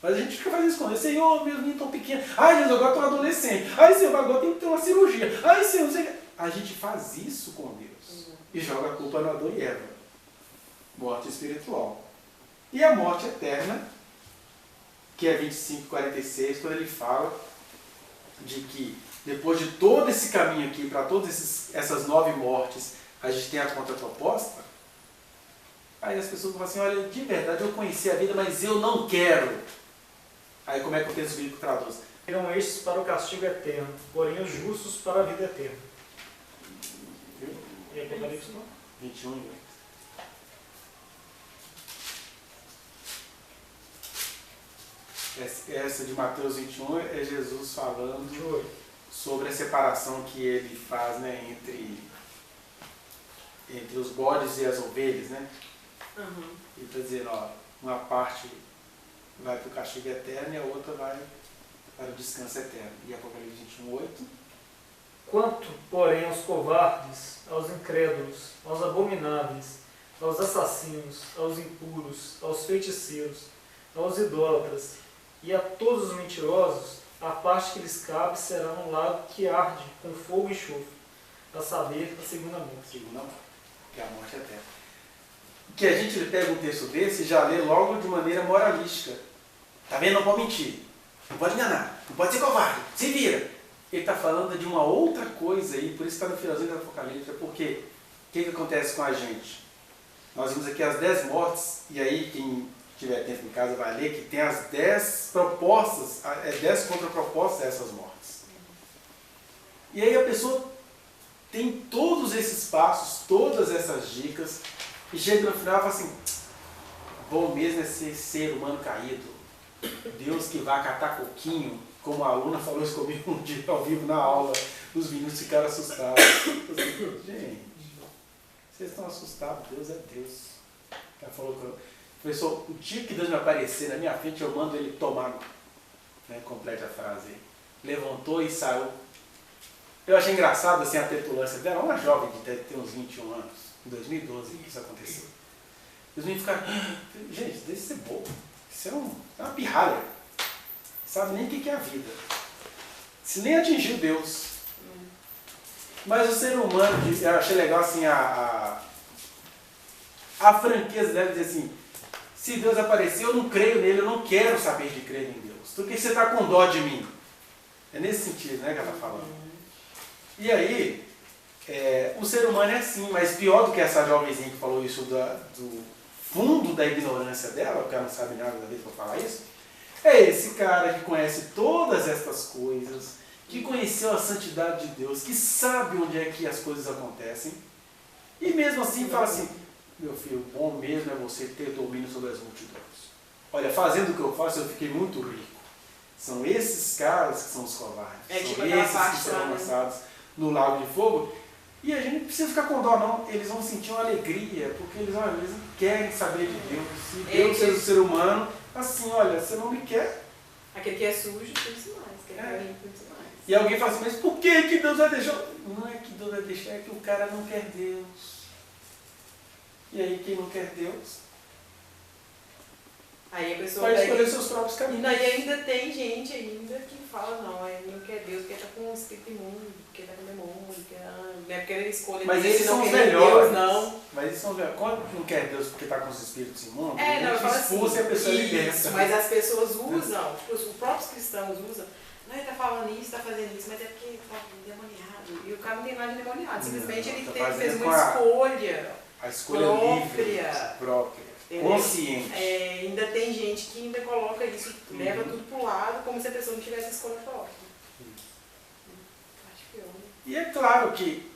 Mas a gente fica fazendo isso com ele. Senhor, meus meninos estão pequenos. Ai, Jesus, agora estou adolescente. Ai, Senhor, agora tem que ter uma cirurgia. Ai, Senhor, a gente faz isso com Deus. E joga a culpa no Adão e Eva. Morte espiritual. E a morte eterna, que é 25:46, quando ele fala de que depois de todo esse caminho aqui, para todas essas 9 mortes, a gente tem a contraproposta. Aí as pessoas falam assim, olha, de verdade eu conheci a vida, mas eu não quero. Aí como é que o texto bíblico traduz? Serão estes para o castigo eterno, porém os justos para a vida eterna. Viu? E Apocalipse 21, né? Essa de Mateus 21 é Jesus falando sobre a separação que ele faz, né, entre os bodes e as ovelhas, né? Uhum. Ele está dizendo, ó, uma parte vai para o castigo eterno e a outra vai para o descanso eterno. E Apocalipse 21:8. Quanto, porém, aos covardes, aos incrédulos, aos abomináveis, aos assassinos, aos impuros, aos feiticeiros, aos idólatras e a todos os mentirosos, a parte que lhes cabe será um lago que arde com fogo e enxofre, a saber, a segunda morte. Segunda morte, que é a morte eterna. Que a gente pega um texto desse e já lê logo de maneira moralística. Tá vendo? Não pode mentir, não pode enganar, não pode ser covarde, se vira. Ele está falando de uma outra coisa aí, por isso está no finalzinho do Apocalipse, porque o que acontece com a gente? Nós vimos aqui as 10 mortes, e aí quem tiver tempo em casa vai ler que tem as 10 propostas, 10 contrapropostas a essas mortes. E aí a pessoa tem todos esses passos, todas essas dicas, e chega no final e fala assim, bom mesmo é ser ser humano caído. Deus que vai catar coquinho, como a aluna falou isso comigo um dia ao vivo na aula, os meninos ficaram assustados. Gente, vocês estão assustados, Deus é Deus. Ela falou que Professor, o dia que Deus me aparecer na minha frente, eu mando ele tomar. Né? Complete a frase. Levantou e saiu. Eu achei engraçado assim, a petulância dela, uma jovem de ter uns 21 anos, em 2012 que isso aconteceu. Os meninos ficaram, gente, deixa de ser bobo. Isso é uma pirralha. Sabe nem o que é a vida. Isso nem atingiu Deus. Mas o ser humano, eu achei legal assim, a franqueza dela dizer assim, se Deus aparecer, eu não creio nele, eu não quero saber de crer em Deus. Porque você está com dó de mim. É nesse sentido, né, que ela está falando. E aí, o ser humano é assim, mas pior do que essa jovenzinha que falou isso do fundo da ignorância dela, porque ela não sabe nada da vida para falar isso, é esse cara que conhece todas estas coisas, que conheceu a santidade de Deus, que sabe onde é que as coisas acontecem, e mesmo assim fala assim, meu filho, bom mesmo é você ter domínio sobre as multidões. Olha, fazendo o que eu faço, eu fiquei muito rico. São esses caras que são os covardes, são esses que serão lançados no lago de fogo, e a gente não precisa ficar com dó não, eles vão sentir uma alegria, porque eles não querem saber de Deus. Se Deus seja o ser humano, assim, olha, você não me quer. Aquele que é sujo, tudo mais. Aquele que é limpo, tudo mais. E alguém fala assim, mas por que Deus vai deixar? Não é que Deus vai deixar, é que o cara não quer Deus. E aí quem não quer Deus aí a pessoa vai escolher seus próprios caminhos. E ainda tem gente ainda que fala, não, ele não quer Deus porque está com um espírito imundo, porque está com demônio, não é porque ele escolhe mas Deus, esses são os melhores. Não. Mas esses são os melhores. Quando não quer Deus porque está com os espíritos imundos, expulsa e a pessoa liberta. Mas as pessoas usam, tipo, os próprios cristãos usam, não, ele está falando isso, está fazendo isso, mas é porque está endemoniado. E o cara não tem nada de endemoniado, simplesmente ele fez uma escolha. A escolha própria. Consciente. Ainda tem gente que ainda coloca isso, leva tudo pro lado, como se a pessoa não tivesse escolha própria. Acho pior. E é claro que,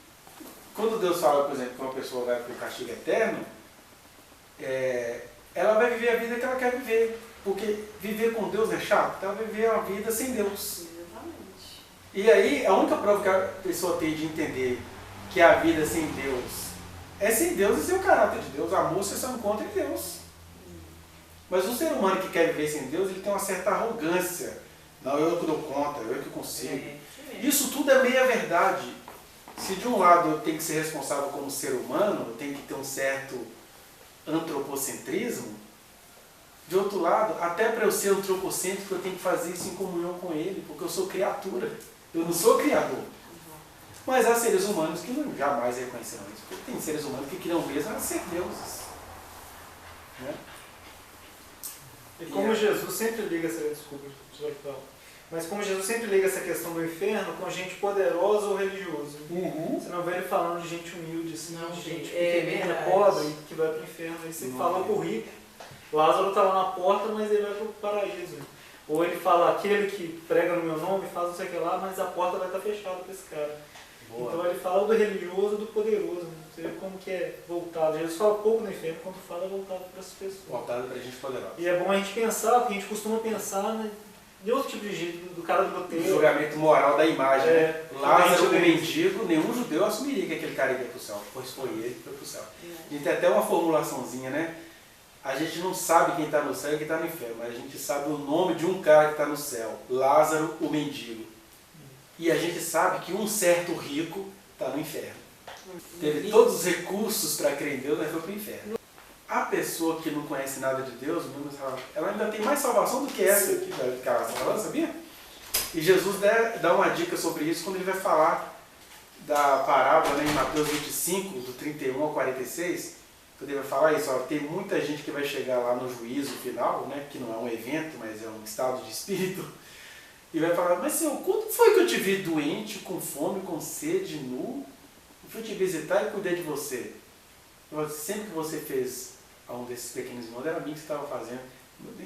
quando Deus fala, por exemplo, que uma pessoa vai para o castigo eterno, ela vai viver a vida que ela quer viver. Porque viver com Deus é chato, ela vai viver uma vida sem Deus. Exatamente. E aí, a única prova que a pessoa tem de entender que a vida sem Deus é sem Deus e sem o caráter de Deus. Amor você só encontra em Deus. Mas o ser humano que quer viver sem Deus, ele tem uma certa arrogância. Não, eu que dou conta, eu que consigo. Isso tudo é meia verdade. Se de um lado eu tenho que ser responsável como ser humano, eu tenho que ter um certo antropocentrismo, de outro lado, até para eu ser antropocêntrico, eu tenho que fazer isso em comunhão com ele, porque eu sou criatura. Eu não sou criador. Mas há seres humanos que jamais reconhecerão isso. Porque tem seres humanos que criam mesmo a ser deuses. Né? E como Jesus sempre liga essa... Desculpa, mas como Jesus sempre liga essa questão do inferno com gente poderosa ou religiosa. Você não vê ele falando de gente humilde, assim, não, de gente pequena, pobre, que vai para o inferno. Ele sempre fala pro rico. Lázaro está lá na porta, mas ele vai para o paraíso. Ou ele fala, aquele que prega no meu nome, faz não sei o que lá, mas a porta vai estar fechada para esse cara. Boa. Então ele fala do religioso e do poderoso. Né? Você vê como que é voltado. Jesus fala pouco no inferno, quando fala é voltado para as pessoas. Voltado para a gente poderosa. E é bom a gente pensar, porque a gente costuma pensar, né, de outro tipo de jeito, do cara do boteiro. O julgamento moral da imagem. Né? Lázaro, o mendigo, nenhum judeu assumiria que aquele cara ia para o céu. Pois foi ele que foi para o céu. A gente tem até uma formulaçãozinha, né? A gente não sabe quem está no céu e quem está no inferno, mas a gente sabe o nome de um cara que está no céu. Lázaro, o mendigo. E a gente sabe que um certo rico está no inferno. Teve todos os recursos para crer em Deus, mas foi para o inferno. A pessoa que não conhece nada de Deus, ela ainda tem mais salvação do que essa que ela está falando, sabia? E Jesus dá uma dica sobre isso quando ele vai falar da parábola, né, em Mateus 25, do 31 ao 46. Quando ele vai falar isso, ó, tem muita gente que vai chegar lá no juízo final, né, que não é um evento, mas é um estado de espírito. E vai falar, mas Senhor, quando foi que eu te vi doente, com fome, com sede, nu? Eu fui te visitar e cuidei de você. Sempre que você fez a um desses pequenos irmãos, era a mim que você estava fazendo,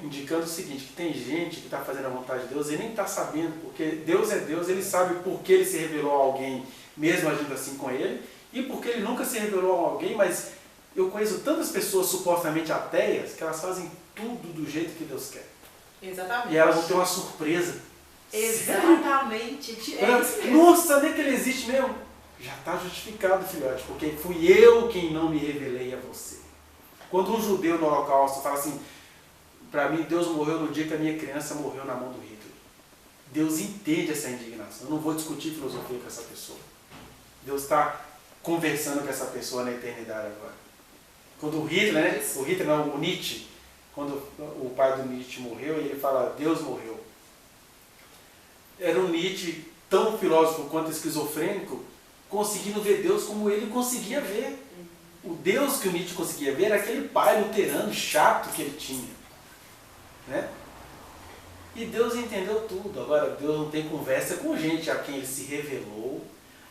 indicando o seguinte, que tem gente que está fazendo a vontade de Deus e nem está sabendo, porque Deus é Deus, ele sabe por que ele se revelou a alguém, mesmo agindo assim com ele, e porque ele nunca se revelou a alguém, mas eu conheço tantas pessoas supostamente ateias que elas fazem tudo do jeito que Deus quer. Exatamente. E elas vão ter uma surpresa. Exatamente. Nossa, sabia que ele existe mesmo? Já está justificado, filhote, porque fui eu quem não me revelei a você. Quando um judeu no Holocausto fala assim, para mim Deus morreu no dia que a minha criança morreu na mão do Hitler. Deus entende essa indignação. Eu não vou discutir filosofia com essa pessoa. Deus está conversando com essa pessoa na eternidade agora. Quando o Hitler, né? O Hitler não, o Nietzsche, quando o pai do Nietzsche morreu, ele fala, Deus morreu. Era um Nietzsche tão filósofo quanto esquizofrênico, conseguindo ver Deus como ele conseguia ver. O Deus que o Nietzsche conseguia ver era aquele pai luterano chato que ele tinha. Né? E Deus entendeu tudo. Agora, Deus não tem conversa com gente a quem ele se revelou,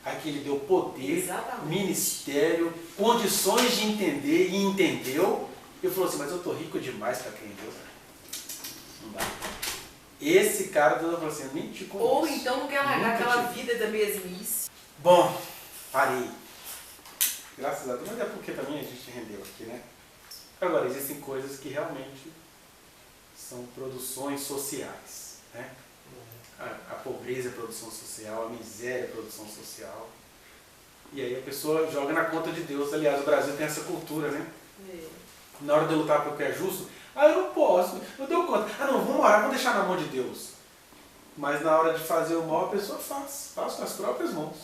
a quem ele deu poder, Exatamente. ministério, condições de entender e entendeu. E falou assim, mas eu estou rico demais para crer em Deus. Não dá. Esse cara, Deus falou assim, eu nem te conheço. Ou então não quer largar aquela vida da mesmice. Bom, parei. Graças a Deus, mas é porque também a gente rendeu aqui, né? Agora, existem coisas que realmente são produções sociais, né? A pobreza é produção social, a miséria é produção social. E aí a pessoa joga na conta de Deus. Aliás, o Brasil tem essa cultura, né? Na hora de eu lutar pelo que é justo, eu não posso, eu dou conta. Não, vamos orar, vamos deixar na mão de Deus. Mas na hora de fazer o mal, a pessoa faz com as próprias mãos.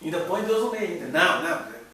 Ainda põe Deus no meio ainda. Não,